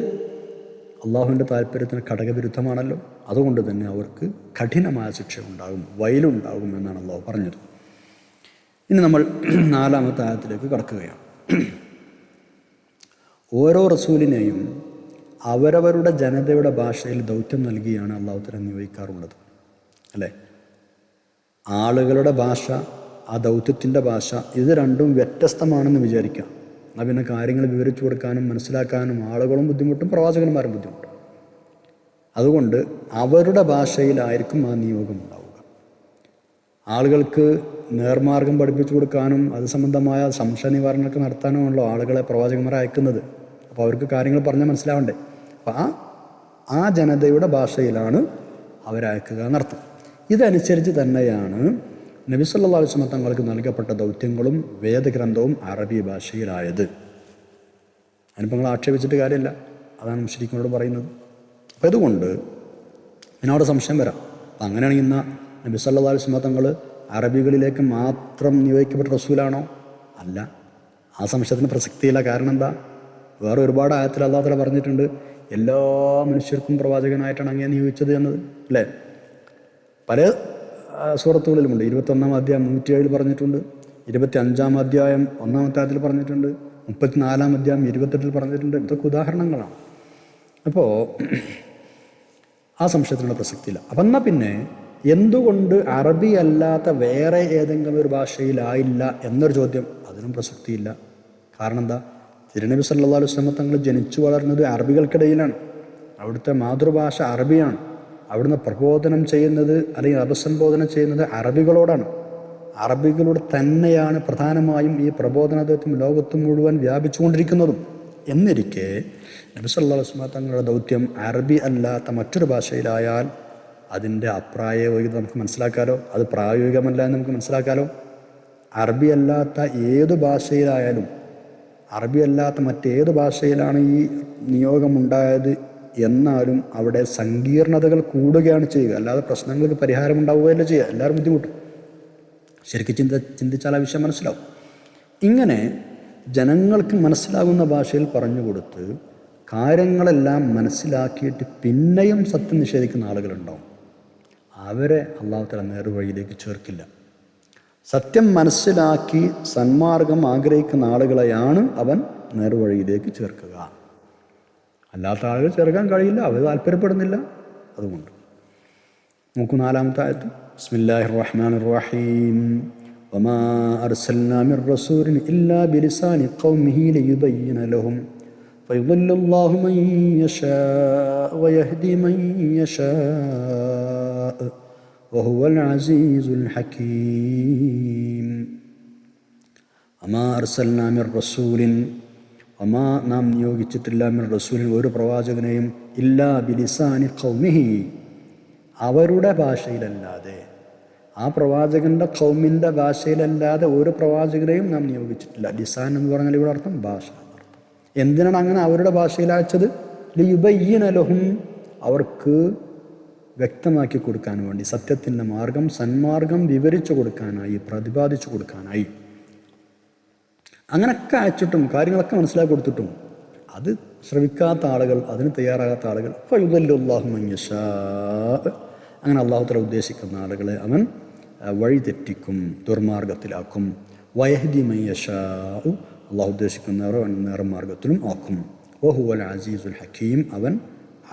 അള്ളാഹുവിൻ്റെ താല്പര്യത്തിന് ഘടകവിരുദ്ധമാണല്ലോ. അതുകൊണ്ട് തന്നെ അവർക്ക് കഠിനമായ ശിക്ഷ ഉണ്ടാകും, വയലുണ്ടാകും എന്നാണ് അള്ളാഹു പറഞ്ഞത്. ഇനി നമ്മൾ 4-ാമത്തെ ആയത്തിലേക്ക് കടക്കുകയാണ്. ഓരോ റസൂലിനെയും അവരവരുടെ ജനതയുടെ ഭാഷയിൽ ദൗത്യം നൽകിയാണ് അള്ളാഹു തആല നിയോഗിക്കാറുള്ളത്, അല്ലേ? ആളുകളുടെ ഭാഷ, ആ ദൗത്യത്തിൻ്റെ ഭാഷ, ഇത് രണ്ടും വ്യത്യസ്തമാണെന്ന് വിചാരിക്കാം. എന്നാൽ പിന്നെ കാര്യങ്ങൾ വിവരിച്ചു കൊടുക്കാനും മനസ്സിലാക്കാനും ആളുകളും ബുദ്ധിമുട്ടും പ്രവാചകന്മാരും ബുദ്ധിമുട്ടും. അതുകൊണ്ട് അവരുടെ ഭാഷയിലായിരിക്കും ആ നിയോഗം ഉണ്ടാവുക. ആളുകൾക്ക് നേർമാർഗം പഠിപ്പിച്ചു കൊടുക്കാനും അത് സംബന്ധമായ സംശയ നിവാരണമൊക്കെ നടത്താനുമാണല്ലോ ആളുകളെ പ്രവാചകന്മാരെ അയക്കുന്നത്. അപ്പോൾ അവർക്ക് കാര്യങ്ങൾ പറഞ്ഞാൽ മനസ്സിലാവണ്ടേ. അപ്പോൾ ആ ജനതയുടെ ഭാഷയിലാണ് അവരയക്കുക എന്നർത്ഥം. ഇതനുസരിച്ച് തന്നെയാണ് നബി സല്ലല്ലാഹു അലൈഹി വസല്ലം തങ്ങൾക്ക് നൽകപ്പെട്ട ദൗത്യങ്ങളും വേദഗ്രന്ഥവും അറബി ഭാഷയിലായത്. അതിനിപ്പോൾ നിങ്ങൾ ആക്ഷേപിച്ചിട്ട് കാര്യമില്ല, അതാണ് മുശ്രിക്കുകളോട് പറയുന്നത്. അപ്പോൾ ഇതുകൊണ്ട് ഇതിനവിടെ സംശയം വരാം. അപ്പം അങ്ങനെയാണെങ്കിൽ ഇന്ന് നബി സല്ലല്ലാഹു അലൈഹി വസല്ലം തങ്ങൾ അറബികളിലേക്ക് മാത്രം നിയോഗിക്കപ്പെട്ട റസൂലാണോ? അല്ല. ആ സംശയത്തിന് പ്രസക്തിയില്ല. കാരണം എന്താ? വേറെ ഒരുപാട് ആയത്തിൽ അല്ലാഹു തആല പറഞ്ഞിട്ടുണ്ട്, എല്ലാ മനുഷ്യർക്കും പ്രവാചകനായിട്ടാണ് അങ്ങനെ നിയോഗിച്ചത് എന്നത്, അല്ലേ? പല സൂറത്തുകളിലുമുണ്ട്. 21-ാം അധ്യായം 107 പറഞ്ഞിട്ടുണ്ട്, 25-ാം അധ്യായം 1-ാമത്തെ ആയത്തിൽ പറഞ്ഞിട്ടുണ്ട്, 34-ാം അധ്യായം 28-ൽ പറഞ്ഞിട്ടുണ്ട്. ഇതൊക്കെ ഉദാഹരണങ്ങളാണ്. അപ്പോൾ ആ സംശയത്തിനുള്ള പ്രസക്തിയില്ല. അപ്പം എന്നാൽ പിന്നെ എന്തുകൊണ്ട് അറബി അല്ലാത്ത വേറെ ഏതെങ്കിലും ഒരു ഭാഷയിലായില്ല എന്നൊരു ചോദ്യം, അതിനും പ്രസക്തിയില്ല. കാരണം എന്താ? തിരുനബി സല്ലല്ലാഹു അലൈഹി വസല്ലം തങ്ങൾ ജനിച്ചു വളർന്നത് അറബികൾക്കിടയിലാണ്. അവിടുത്തെ മാതൃഭാഷ അറബിയാണ്. അവിടുന്ന് പ്രബോധനം ചെയ്യുന്നത് അല്ലെങ്കിൽ അഭിസംബോധന ചെയ്യുന്നത് അറബികളോടാണ്. അറബികളോട് തന്നെയാണ് പ്രധാനമായും ഈ പ്രബോധനദൗത്യം ലോകത്ത് മുഴുവൻ വ്യാപിച്ചുകൊണ്ടിരിക്കുന്നതും. എന്നിരിക്കെ നബി സല്ലല്ലാഹു അലൈഹി വസല്ലം തങ്ങളുടെ ദൗത്യം അറബി അല്ലാത്ത മറ്റൊരു ഭാഷയിലായാൽ അതിൻ്റെ അപ്രായോഗികത നമുക്ക് മനസ്സിലാക്കാലോ, അത് പ്രായോഗികമല്ല എന്ന് നമുക്ക് മനസ്സിലാക്കാലോ. അറബി അല്ലാത്ത ഏത് ഭാഷയിലായാലും, അറബി അല്ലാത്ത മറ്റേത് ഭാഷയിലാണ് ഈ നിയോഗമുണ്ടായത് എന്നാലും അവിടെ സങ്കീർണതകൾ കൂടുകയാണ് ചെയ്യുക, അല്ലാതെ പ്രശ്നങ്ങൾക്ക് പരിഹാരം ഉണ്ടാവുകയല്ല ചെയ്യുക. എല്ലാവരും ബുദ്ധിമുട്ടും. ശരിക്കും ചിന്തിച്ചാൽ ആ വിഷയം മനസ്സിലാവും. ഇങ്ങനെ ജനങ്ങൾക്ക് മനസ്സിലാകുന്ന ഭാഷയിൽ പറഞ്ഞു കൊടുത്ത് കാര്യങ്ങളെല്ലാം മനസ്സിലാക്കിയിട്ട് പിന്നെയും സത്യം നിഷേധിക്കുന്ന ആളുകളുണ്ടാവും. അവരെ അല്ലാഹു തആല നേർവഴിയിലേക്ക് ചേർക്കില്ല. സത്യം മനസ്സിലാക്കി സന്മാർഗം ആഗ്രഹിക്കുന്ന ആളുകളെയാണ് അവൻ നേർവഴിയിലേക്ക് ചേർക്കുക. അല്ലാത്ത ആളുകൾ ചേർക്കാൻ കഴിയില്ല, അവർ താല്പര്യപ്പെടുന്നില്ല. അതുകൊണ്ട് നോക്കൂ 4-ാമത്തെ ആയത്ത്. ബിസ്മില്ലാഹിർ റഹ്മാനിർ റഹീം. വമാ അർസൽനാ മിർ റസൂലിൻ ഇല്ലാ ബിലിസാനി ഖൗമിഹി ലിയുബയ്യിന ലഹും ഫയദുല്ലുല്ലാഹു മൻ യശാഅ വയഹ്ദി മൻ യശാഅ വഹുവൽ അസീസുൽ ഹകീം. വമാ അർസൽനാ മിർ റസൂലിൻ, വമാ നാം നിയോഗിച്ചിട്ടില്ല മിർ റസൂലിൻ ഒരു പ്രവാചകനെയും, ഇല്ലാ ബിലിസാനി ഖൗമിഹി അവരുടെ ഭാഷയിലല്ലാതെ, ആ പ്രവാചകൻ്റെ ഖൗമിൻ്റെ ഭാഷയിലല്ലാതെ ഒരു പ്രവാചകനെയും നാം നിയോഗിച്ചിട്ടില്ല. ലിസാൻ എന്ന് പറഞ്ഞാൽ ഇവിടെ അർത്ഥം ഭാഷ എന്നർത്ഥം. എന്തിനാണ് അങ്ങനെ അവരുടെ ഭാഷയിൽ അയച്ചത്? ലിയുബയ്യിന ലഹും അവർക്ക് വ്യക്തമാക്കി കൊടുക്കാൻ വേണ്ടി, സത്യത്തിൻ്റെ മാർഗം സന്മാർഗം വിവരിച്ചു കൊടുക്കാനായി, പ്രതിപാദിച്ചു കൊടുക്കാനായി. അങ്ങനെയൊക്കെ അയച്ചിട്ടും കാര്യങ്ങളൊക്കെ മനസ്സിലാക്കി കൊടുത്തിട്ടും അത് ശ്രവിക്കാത്ത ആളുകൾ, അതിന് തയ്യാറാകാത്ത ആളുകൾ, ഫയദുല്ലുല്ലാഹു മൻ യശാ, അങ്ങനെ അല്ലാഹു തആല ഉദ്ദേശിക്കുന്ന ആളുകളെ അവൻ വഴി തെറ്റിക്കും, ദുർമാർഗത്തിലാക്കും. വയഹ്ദി മൻ യശാ, അല്ലാഹു ഉദ്ദേശിക്കുന്നവരെ അവൻ നേർമാർഗത്തിലും ആക്കും. വഹുവൽ അസീസുൽ ഹകീം, അവൻ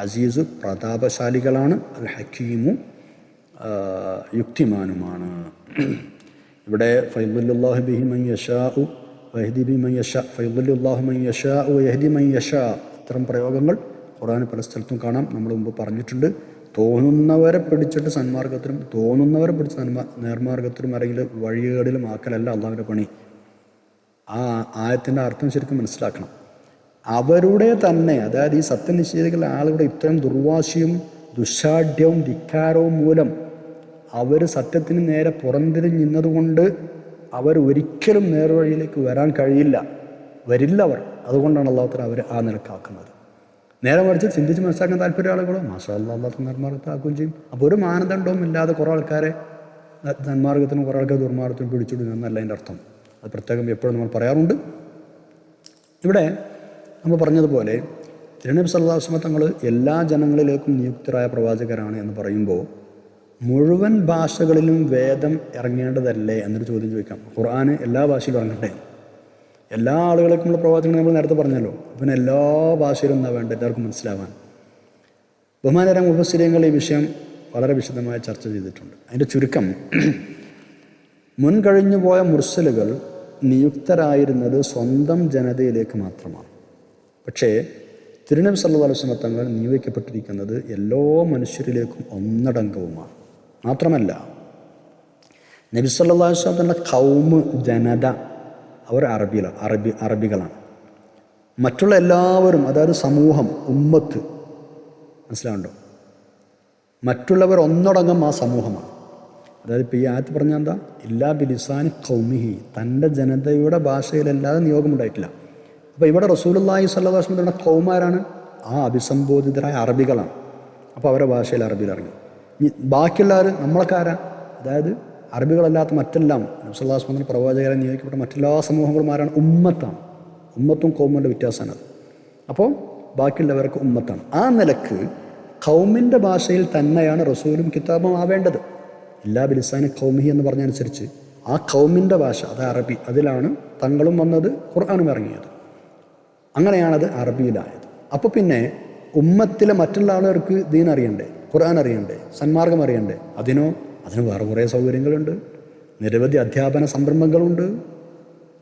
അസീസ് പ്രതാപശാലികളാണ്, അൽ ഹക്കീമു യുക്തിമാനുമാണ്. ഇവിടെ ഫയദുല്ലുല്ലാഹു ബിഹി മൻ യശാ വയഹ്ദി ബി മൻ യശാ, ഫയദുല്ലുല്ലാഹു മൻ യശാ വയഹ്ദി മൻ യശാ, ഇത്തരം പ്രയോഗങ്ങൾ ഖുർആനിൽ പല സ്ഥലത്തും കാണാം. നമ്മൾ മുമ്പ് പറഞ്ഞിട്ടുണ്ട്. തോന്നുന്നവരെ പിടിച്ചിട്ട് സന്മാർഗത്തിലും തോന്നുന്നവരെ പിടിച്ച് നേർമാർഗത്തിലും അല്ലെങ്കിൽ വഴികേടിലും ആക്കലല്ല അള്ളാഹുവിൻ്റെ പണി. ആ ആയത്തിൻ്റെ അർത്ഥം ശരിക്കും മനസ്സിലാക്കണം. അവരുടെ തന്നെ, അതായത് ഈ സത്യനിഷേധികളുടെ ആളുകളുടെ ഇത്തരം ദുർവാശിയും ദുശ്ശാഠ്യവും ധിക്കാരവും മൂലം അവർ സത്യത്തിന് നേരെ പുറംതിരിഞ്ഞിന്നതുകൊണ്ട് അവർ ഒരിക്കലും നേർവഴിയിലേക്ക് വരാൻ വരില്ല അവർ. അതുകൊണ്ടാണ് അള്ളാഹു തആല അവർ ആ നിലക്കാക്കുന്നത്. നേരെ മറിച്ച് ചിന്തിച്ച് മനസ്സിലാക്കാൻ താല്പര്യ ആളുകളോ മാഷാ അല്ലാഹ് അള്ളാഹു നിർമാർഗത്താക്കുകയും ചെയ്യും. അപ്പോൾ ഒരു മാനദണ്ഡവും ഇല്ലാതെ കുറേ ആൾക്കാരെ സന്മാർഗത്തിനും കുറേ ആൾക്കാർ ദുർമാർഗത്തിനും പിടിച്ചിടും എന്നല്ല അതിൻ്റെ അർത്ഥം. അത് പ്രത്യേകം എപ്പോഴും നമ്മൾ പറയാറുണ്ട്. ഇവിടെ നമ്മൾ പറഞ്ഞതുപോലെ തിരുനബി സല്ലല്ലാഹു അലൈഹി വസല്ലം തങ്ങൾ എല്ലാ ജനങ്ങളിലേക്കും നിയുക്തരായ പ്രവാചകരാണ് എന്ന് പറയുമ്പോൾ മുഴുവൻ ഭാഷകളിലും വേദം ഇറങ്ങേണ്ടതല്ലേ എന്നൊരു ചോദ്യം ചോദിക്കാം. ഖുർആൻ എല്ലാ ഭാഷയിലും ഇറങ്ങട്ടെ, എല്ലാ ആളുകളേക്കുമുള്ള പ്രവാചകങ്ങൾ നമ്മൾ നേരത്തെ പറഞ്ഞല്ലോ. പിന്നെ എല്ലാ ഭാഷയിലും എന്താ വേണ്ടത് എല്ലാവർക്കും മനസ്സിലാവാൻ. ബഹുമാനരായ മുഫസ്സിരീങ്ങൾ ഈ വിഷയം വളരെ വിശദമായി ചർച്ച ചെയ്തിട്ടുണ്ട്. അതിൻ്റെ ചുരുക്കം, മുൻകഴിഞ്ഞു പോയ മുർസലുകൾ നിയുക്തരായിരുന്നത് സ്വന്തം ജനതയിലേക്ക് മാത്രമാണ്. പക്ഷേ തിരുനബി സല്ലല്ലാഹു അലൈഹി വസല്ലം തങ്ങൾ നിയോഗിക്കപ്പെട്ടിരിക്കുന്നത് എല്ലാ മനുഷ്യരിലേക്കും ഒന്നടങ്കവുമാണ്. മാത്രമല്ല നബി സല്ലല്ലാഹു അലൈഹി വസല്ലം തങ്ങളുടെ ഖൗമ്, ജനത, അവർ അറബികളാണ്. മറ്റുള്ള എല്ലാവരും, അതായത് സമൂഹം, ഉമ്മത്ത്, മനസ്സിലാവുണ്ടോ? മറ്റുള്ളവർ ഒന്നടങ്കം ആ സമൂഹമാണ്. അതായത് ഇപ്പോൾ ഈ ആയത്ത് പറഞ്ഞാൽ എന്താ? ഇല്ലാ ബിലിസാനി ഖൗമിഹി, തൻ്റെ ജനതയുടെ ഭാഷയിലല്ലാതെ നിയോഗമുണ്ടായിട്ടില്ല. അപ്പോൾ ഇവിടെ റസൂലുള്ളാഹി സ്വല്ലല്ലാഹു അലൈഹി വസല്ലം ഖൗമാരാണ്, ആ അഭിസംബോധിതരായ അറബികളാണ്. അപ്പോൾ അവരുടെ ഭാഷയിൽ അറബിയിൽ ഇറങ്ങി. ബാക്കിയുള്ളവർ നമ്മളൊക്കെ ആരാ? അതായത് അറബികളല്ലാത്ത മറ്റെല്ലാം നബി സല്ലല്ലാഹു അലൈഹി വസല്ലം പ്രവാചകരെ നിയോഗിക്കപ്പെട്ട മറ്റെല്ലാ സമൂഹങ്ങളും ആരാണ്? ഉമ്മത്താണ്. ഉമ്മത്തും ഖൗമിൻ്റെ വ്യത്യാസമാണ് അത്. അപ്പോൾ ബാക്കിയുള്ളവർക്ക് ഉമ്മത്താണ്. ആ നിലക്ക് ഖൗമിൻ്റെ ഭാഷയിൽ തന്നെയാണ് റസൂലും കിതാബും ആവേണ്ടത്. ഇല്ലാ ബിലിസാനി ഖൗമിഹി എന്ന് പറഞ്ഞനുസരിച്ച് ആ ഖൗമിൻ്റെ ഭാഷ, അത് അറബി, അതിലാണ് തങ്ങളും വന്നത്, ഖുർആനും ഇറങ്ങിയത്. അങ്ങനെയാണത് അറബിയിലായത്. അപ്പോൾ പിന്നെ ഉമ്മത്തിലെ മറ്റുള്ള ആളുകൾക്ക് ദീൻ അറിയണ്ടേ, ഖുർആൻ അറിയണ്ടേ, സന്മാർഗം അറിയണ്ടേ? അതിന് വേറെ കുറേ സൗകര്യങ്ങളുണ്ട്, നിരവധി അധ്യാപന സംരംഭങ്ങളുണ്ട്,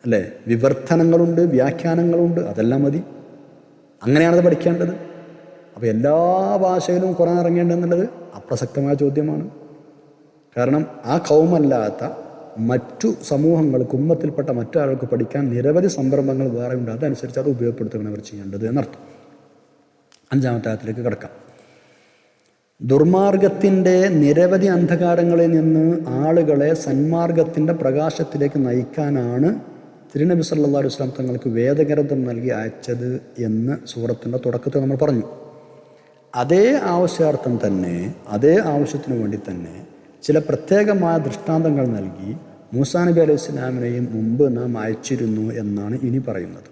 അല്ലേ, വിവർത്തനങ്ങളുണ്ട്, വ്യാഖ്യാനങ്ങളുണ്ട്. അതെല്ലാം മതി. അങ്ങനെയാണത് പഠിക്കേണ്ടത്. അപ്പോൾ എല്ലാ ഭാഷയിലും ഖുർആൻ ഇറങ്ങേണ്ടതെന്നുള്ളത് അപ്രസക്തമായ ചോദ്യമാണ്. കാരണം ആ ഖൗമല്ലാത്ത മറ്റു സമൂഹങ്ങൾക്ക്, ഉമ്മത്തിൽപ്പെട്ട മറ്റാൾക്ക് പഠിക്കാൻ നിരവധി സംരംഭങ്ങൾ വേറെ ഉണ്ട്. അതനുസരിച്ച് അത് ഉപയോഗപ്പെടുത്തുകയാണ് അവർ ചെയ്യേണ്ടത് എന്നർത്ഥം. 5-ാമത്തെ ആയത്തിലേക്ക് കിടക്കാം. ദുർമാർഗത്തിൻ്റെ നിരവധി അന്ധകാരങ്ങളിൽ നിന്ന് ആളുകളെ സന്മാർഗത്തിൻ്റെ പ്രകാശത്തിലേക്ക് നയിക്കാനാണ് തിരുനബി സല്ലല്ലാഹു അലൈഹി വസല്ലം തങ്ങൾക്ക് വേദഗ്രന്ഥം നൽകി അയച്ചത് എന്ന് സൂറത്തിൻ്റെ തുടക്കത്തിൽ നമ്മൾ പറഞ്ഞു. അതേ ആവശ്യാർത്ഥം തന്നെ, അതേ ആവശ്യത്തിനു വേണ്ടി തന്നെ ചില പ്രത്യേകമായ ദൃഷ്ടാന്തങ്ങൾ നൽകി മൂസാ നബി അലൈഹി ഇസ്ലാമിനെയും മുമ്പ് നാം അയച്ചിരുന്നു എന്നാണ് ഇനി പറയുന്നത്.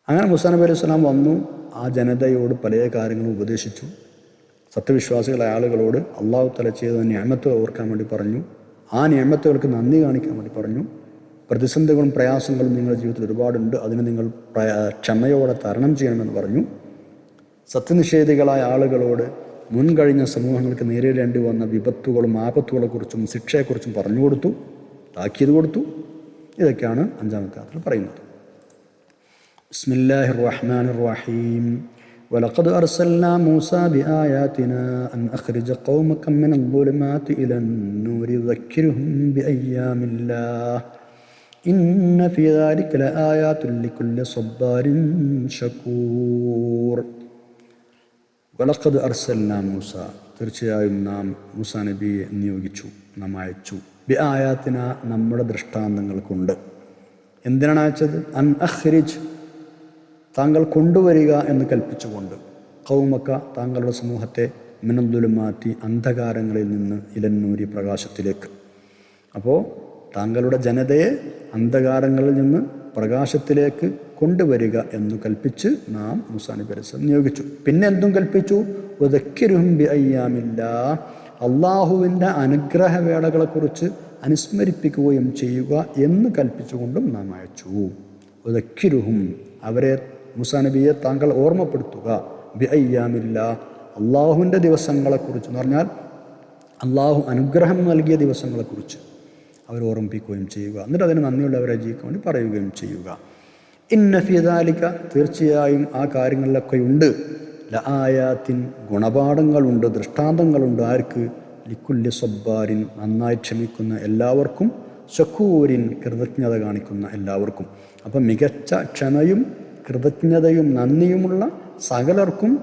അങ്ങനെ മൂസാ നബി അലൈഹി ഇസ്ലാം വന്നു, ആ ജനതയോട് പല കാര്യങ്ങളും ഉപദേശിച്ചു. സത്യവിശ്വാസികളായ ആളുകളോട് അള്ളാഹു തആല ചെയ്ത നിഅമത്ത് ഓർക്കാൻ വേണ്ടി പറഞ്ഞു. ആ നിഅമത്തുകൾക്ക് നന്ദി കാണിക്കാൻ വേണ്ടി പറഞ്ഞു. പ്രതിസന്ധികളും പ്രയാസങ്ങളും നിങ്ങളുടെ ജീവിതത്തിൽ ഒരുപാടുണ്ട്, അതിന് നിങ്ങൾ ക്ഷമയോടെ തരണം ചെയ്യണമെന്ന് പറഞ്ഞു. സത്യനിഷേധികളായ ആളുകളോട് മുൻകഴിഞ്ഞ സമൂഹങ്ങൾക്ക് നേരിടേണ്ടി വന്ന വിപത്തുകളും ആപത്തുകളെക്കുറിച്ചും ശിക്ഷയെക്കുറിച്ചും പറഞ്ഞു കൊടുത്തു, താക്കീത് കൊടുത്തു. ഇതൊക്കെയാണ് 5-ാമത്തെ ആയത്തിൽ പറയുന്നത്. ബിസ്മില്ലാഹിർ റഹ്മാനിർ റഹീം. വലഖദ് അർസൽനാ മൂസാ ബിആയാതിനാ അൻ അഖ്രിജ ഖൗമക മിനൽ ളുലുമാതി ഇലൻ നൂരി വദക്കിർഹും ബിഅയ്യാമില്ലാഹ് ഇന്ന ഫീ ദാലിക ലആയാതുൻ ലികുല്ലി സ്വബ്ബാരിൻ ശകൂർ. വലഖദ് അർസൽനാ മൂസ, തീർച്ചയായും നാം മൂസാ നബിയെ നിയോഗിച്ചു, നാം അയച്ചു. ബിആയാതിന, നമ്മുടെ ദൃഷ്ടാന്തങ്ങൾ കൊണ്ട്. എന്തിനാണ് അയച്ചത്? അൻ അഖ്രിജ്, താങ്കൾ കൊണ്ടുവരിക എന്ന് കൽപ്പിച്ചുകൊണ്ട്. ഖൗമക, താങ്കളുടെ സമൂഹത്തെ, മിനൽ ളുലുമാതി, അന്ധകാരങ്ങളിൽ നിന്ന്, ഇലന്നൂരി, പ്രകാശത്തിലേക്ക്. അപ്പോൾ താങ്കളുടെ ജനതയെ അന്ധകാരങ്ങളിൽ നിന്ന് പ്രകാശത്തിലേക്ക് കൊണ്ടുവരിക എന്ന് കൽപ്പിച്ച് നാം മൂസാ നബി അലൈഹി വസല്ലം നിയോഗിച്ചു. പിന്നെ എന്തും കൽപ്പിച്ചു? വദക്കിർഹും ബിഅയ്യാമില്ലാഹ്, അള്ളാഹുവിൻ്റെ അനുഗ്രഹവേളകളെക്കുറിച്ച് അനുസ്മരിപ്പിക്കുകയും ചെയ്യുക എന്ന് കൽപ്പിച്ചുകൊണ്ടും നാം അയച്ചു. വദക്കിർഹും, അവരെ, മൂസാ നബിയെ താങ്കൾ ഓർമ്മപ്പെടുത്തുക. ബിഅയ്യാമില്ലാഹ്, അള്ളാഹുവിൻ്റെ ദിവസങ്ങളെക്കുറിച്ച് എന്ന് പറഞ്ഞാൽ അള്ളാഹു അനുഗ്രഹം നൽകിയ ദിവസങ്ങളെക്കുറിച്ച് അവർ ഓർമ്മിപ്പിക്കുകയും ചെയ്യുക. എന്നിട്ട് അതിന് നന്ദിയുള്ളവരെ ജീവിക്കാൻ വേണ്ടി പറയുകയും ചെയ്യുക. ഇന്ന ഫീ ദാലിക, തീർച്ചയായും ആ കാര്യങ്ങളിലൊക്കെയുണ്ട്, ലആയാത്തിൻ, ഗുണപാഠങ്ങളുണ്ട്, ദൃഷ്ടാന്തങ്ങളുണ്ട്. ആർക്ക്? ലിക്കുല്ലി സ്വബ്ബാരിൻ, നന്നായി ക്ഷമിക്കുന്ന എല്ലാവർക്കും, ശക്കൂരിൻ, കൃതജ്ഞത കാണിക്കുന്ന എല്ലാവർക്കും. അപ്പം മികച്ച ക്ഷമയും കൃതജ്ഞതയും നന്ദിയുമുള്ള സകലർക്കും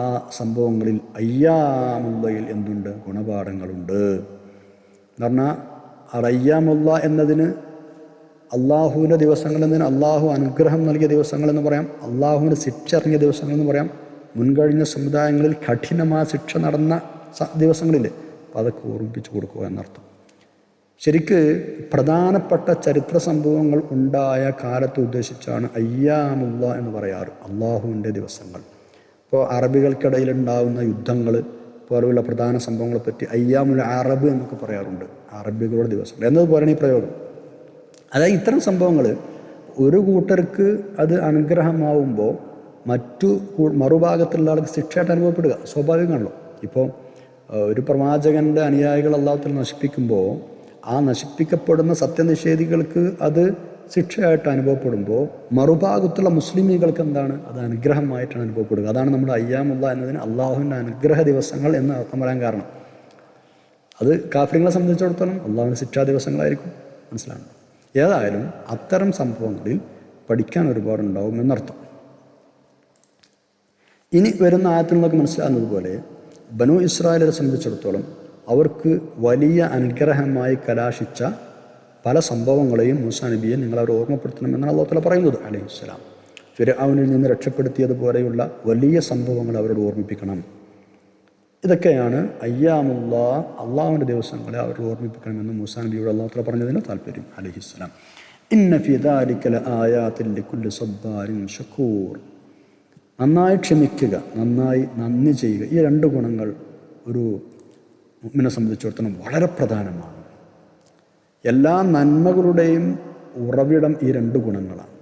ആ സംഭവങ്ങളിൽ അയ്യാമുള്ളയിൽ എന്തുണ്ട്? ഗുണപാഠങ്ങളുണ്ട് എന്ന് പറഞ്ഞാൽ അയ്യാമുള്ള എന്നതിന് അള്ളാഹുവിൻ്റെ ദിവസങ്ങൾ എന്നതിന് അള്ളാഹു അനുഗ്രഹം നൽകിയ ദിവസങ്ങളെന്ന് പറയാം, അള്ളാഹുവിന് ശിക്ഷ ഇറങ്ങിയ ദിവസങ്ങളെന്ന് പറയാം. മുൻകഴിഞ്ഞ സമുദായങ്ങളിൽ കഠിനമായ ശിക്ഷ നടന്ന ദിവസങ്ങളില്ലേ, അപ്പോൾ അതൊക്കെ ഓർമ്മിപ്പിച്ച് കൊടുക്കുക എന്നർത്ഥം. ശരിക്ക് പ്രധാനപ്പെട്ട ചരിത്ര സംഭവങ്ങൾ ഉണ്ടായ കാലത്ത് ഉദ്ദേശിച്ചാണ് അയ്യാമുള്ള എന്ന് പറയാറ്, അള്ളാഹുവിൻ്റെ ദിവസങ്ങൾ. ഇപ്പോൾ അറബികൾക്കിടയിലുണ്ടാകുന്ന യുദ്ധങ്ങൾ പോലെയുള്ള പ്രധാന സംഭവങ്ങളെ പറ്റി അയ്യാമുൽ അറബ് എന്നൊക്കെ പറയാറുണ്ട്, അറബികളുടെ ദിവസങ്ങൾ എന്നതുപോലെയാണ് ഈ പ്രയോഗം. അതായത് ഇത്തരം സംഭവങ്ങൾ ഒരു കൂട്ടർക്ക് അത് അനുഗ്രഹമാവുമ്പോൾ മറുഭാഗത്തുള്ള ആൾക്ക് ശിക്ഷയായിട്ട് അനുഭവപ്പെടുക സ്വാഭാവികമാണല്ലോ. ഇപ്പോൾ ഒരു പ്രവാചകൻ്റെ അനുയായികൾ അല്ലാഹുവിൽ നശിപ്പിക്കുമ്പോൾ ആ നശിപ്പിക്കപ്പെടുന്ന സത്യനിഷേധികൾക്ക് അത് ശിക്ഷയായിട്ട് അനുഭവപ്പെടുമ്പോൾ മറുഭാഗത്തുള്ള മുസ്ലിമീകൾക്ക് എന്താണ്? അത് അനുഗ്രഹമായിട്ടാണ് അനുഭവപ്പെടുക. അതാണ് നമ്മുടെ അയ്യാമുള്ള എന്നതിന് അള്ളാഹുവിൻ്റെ അനുഗ്രഹ ദിവസങ്ങൾ എന്ന് അർത്ഥം പറയാൻ കാരണം. അത് കാഫിറുകളെ സംബന്ധിച്ചിടത്തോളം അള്ളാഹുവിൻ്റെ ശിക്ഷാ ദിവസങ്ങളായിരിക്കും. മനസ്സിലാകുന്നു. ഏതായാലും അത്തരം സംഭവങ്ങളിൽ പഠിക്കാൻ ഒരുപാടുണ്ടാവും എന്നർത്ഥം. ഇനി വരുന്ന ആയത്തിൽ നിന്നൊക്കെ മനസ്സിലാകുന്നത് പോലെ ബനു ഇസ്രായേലിനെ സംബന്ധിച്ചിടത്തോളം അവർക്ക് വലിയ അനുഗ്രഹമായി കലാശിച്ച പല സംഭവങ്ങളെയും മൂസാ നബിയെ നിങ്ങളവർ ഓർമ്മപ്പെടുത്തണമെന്നാണ് അല്ലാഹു തആല പറയുന്നത് അലൈഹിസ്സലാം. ഫിർഔനിൽ നിന്ന് രക്ഷപ്പെടുത്തിയതുപോലെയുള്ള വലിയ സംഭവങ്ങൾ അവരോട് ഓർമ്മിപ്പിക്കണം. ഇതൊക്കെയാണ് അയ്യാമുള്ള അള്ളാഹുവിൻ്റെ ദിവസങ്ങളെ അവരോട് ഓർമ്മിപ്പിക്കണമെന്ന് മൂസാ നബിയോട് അല്ലാഹു തആല പറഞ്ഞതിന് താല്പര്യം അലൈഹിസ്സലാം. ഇന്ന ഫീ ദാലിക ലആയാതിൻ ലികുല്ലി സബ്ബാരിൻ ശകൂർ. നന്നായി ക്ഷമിക്കുക, നന്നായി നന്ദി ചെയ്യുക, ഈ രണ്ട് ഗുണങ്ങൾ ഒരു മുഅ്മിനെ സംബന്ധിച്ചിടത്തോളം വളരെ പ്രധാനമാണ്. എല്ലാ നന്മകളുടെയും ഉറവിടം ഈ രണ്ട് ഗുണങ്ങളാണ്.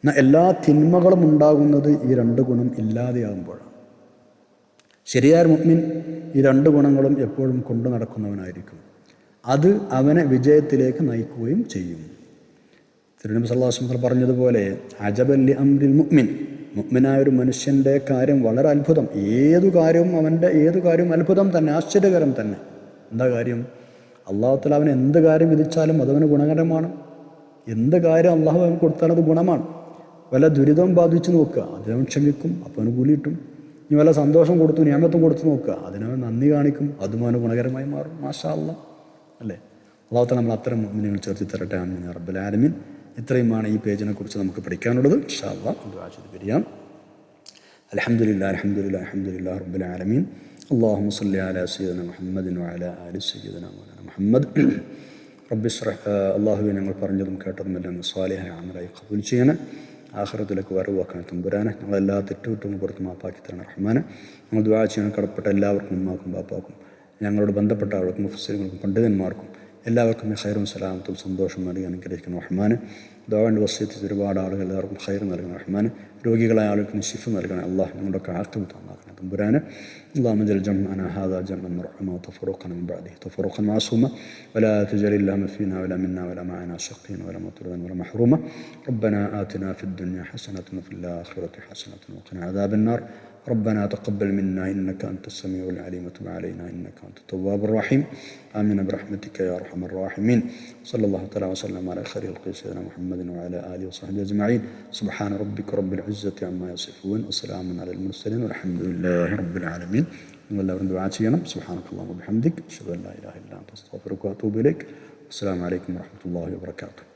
എന്നാൽ എല്ലാ തിന്മകളും ഉണ്ടാകുന്നത് ഈ രണ്ട് ഗുണം ഇല്ലാതെയാകുമ്പോഴാണ്. ശരിയായ മുഅ്മിൻ ഈ രണ്ട് ഗുണങ്ങളും എപ്പോഴും കൊണ്ടു നടക്കുന്നവനായിരിക്കും. അത് അവനെ വിജയത്തിലേക്ക് നയിക്കുകയും ചെയ്യും. തിരുനബി സല്ലല്ലാഹു അലൈഹി വസല്ലം പറഞ്ഞതുപോലെ അജബൻ ലി അംരിൽ മുഅ്മിൻ, മുഅ്മിനായ ഒരു മനുഷ്യൻ്റെ കാര്യം വളരെ അത്ഭുതം. ഏതു കാര്യവും അത്ഭുതം തന്നെ, ആശ്ചര്യകരം തന്നെ. എന്താ കാര്യം? അല്ലാഹു തആല അവന് എന്ത് കാര്യം വിധിച്ചാലും അതവന് ഗുണകരമാണ്. എന്ത് കാര്യം അള്ളാഹു അവന് കൊടുത്താൽ അത് ഗുണമാണ്. വല്ല ദുരിതവും ബാധിച്ച് നോക്കുക, അതിനവൻ ക്ഷമിക്കും, അപ്പോൾ അവന് കൂലി കിട്ടും. ഇനി വല്ല സന്തോഷം കൊടുത്തു, നിയമത്തും കൊടുത്തു നോക്കുക, അതിനവൻ നന്ദി കാണിക്കും, അതും അവന് ഗുണകരമായി മാറും. മാഷാ അല്ലാഹ് അല്ലേ? അല്ലാഹു തആല നമ്മൾ അത്തരം മുഅ്മിനീങ്ങൾ ചേർത്തി തരട്ടെ. ആമീൻ യാ റബ്ബൽ ആലമീൻ. ഇത്രയുമാണ് ഈ പേജിനെ കുറിച്ച് നമുക്ക് പഠിക്കാനുള്ളത്. ഇൻഷാ അല്ലാഹ് ദുആ ചെയ്ത് പിരിയാം. അൽഹംദുലില്ലാഹി റബ്ബിൽ ആലമീൻ. اللهم صل على سيدنا محمد وعلى آل سيدنا مولانا محمد. റബ്ബി ഇശ്റഹ്. അള്ളാഹുവെ ഞങ്ങൾ പറഞ്ഞതും കേട്ടതുമെല്ലാം സ്വാലിഹായ അമലായി ഖബൂൽ ചെയ്യണേ. ആഖിറത്തിലേക്ക് വരവാക്കാൻ തമ്പുരാനെ. ഞങ്ങളെല്ലാ തെറ്റുകുറ്റവും പുറത്ത് മാപ്പാക്കി തരണം റഹ്മാനെ. ഞങ്ങൾ ദുആ ചെയ്യാൻ കടപ്പെട്ട എല്ലാവർക്കും ഉമ്മാക്കും ബാപ്പാക്കും ഞങ്ങളോട് ബന്ധപ്പെട്ട ആൾക്കും മുഫസ്സിറുകൾക്കും പണ്ഡിതന്മാർക്കും എല്ലാവർക്കും ഖൈറും സലാമത്തും സന്തോഷം നൽകി അനുഗ്രഹിക്കണം റഹ്മാനെ. ദുആന്റെ വസിയത്ത് ഒരുപാട് ആളുകൾ എല്ലാവർക്കും ഖൈർ നൽകണം റഹ്മാനെ. രോഗികളായ ആളുകൾക്ക് ശിഫ നൽകണം അല്ലാഹ്. ഞങ്ങളുടെ ആഖിബത്ത് നന്നാക്കണം തമ്പുരാനെ. اللهم اجعل جمعنا هذا جمعا مرحوما وتفرقنا من بعده تفرقا معصوما ولا تجعل اللهم فينا ولا منا ولا معنا شقيا ولا مطردا ولا محروما. ربنا آتنا في الدنيا حسنة وفي الآخرة حسنة وقنا عذاب النار. ربنا تقبل منا إنك أنت السميع العليم وتب علينا إنك أنت التواب الرحيم. آمين برحمتك يا أرحم الراحمين. صلى الله تعالى وسلم على خير خلق سيدنا محمد وعلى آله وصحبه أجمعين. سبحان ربك رب العزة عما يصفون وسلام على المرسلين والحمد لله رب العالمين. എല്ലാവരും ദുആ ചെയ്യണം. സുബ്ഹാനക്കല്ലാഹു വബിഹംദിക് അഷ്ഹദു അൻ ലാ ഇലാഹ ഇല്ല അൻത അസ്തഗ്ഫിറുക വഅതൂബു ഇലൈക്. അസ്സലാമു അലൈക്കും വറഹ്മത്തുള്ളാഹി വബറകാതുഹു.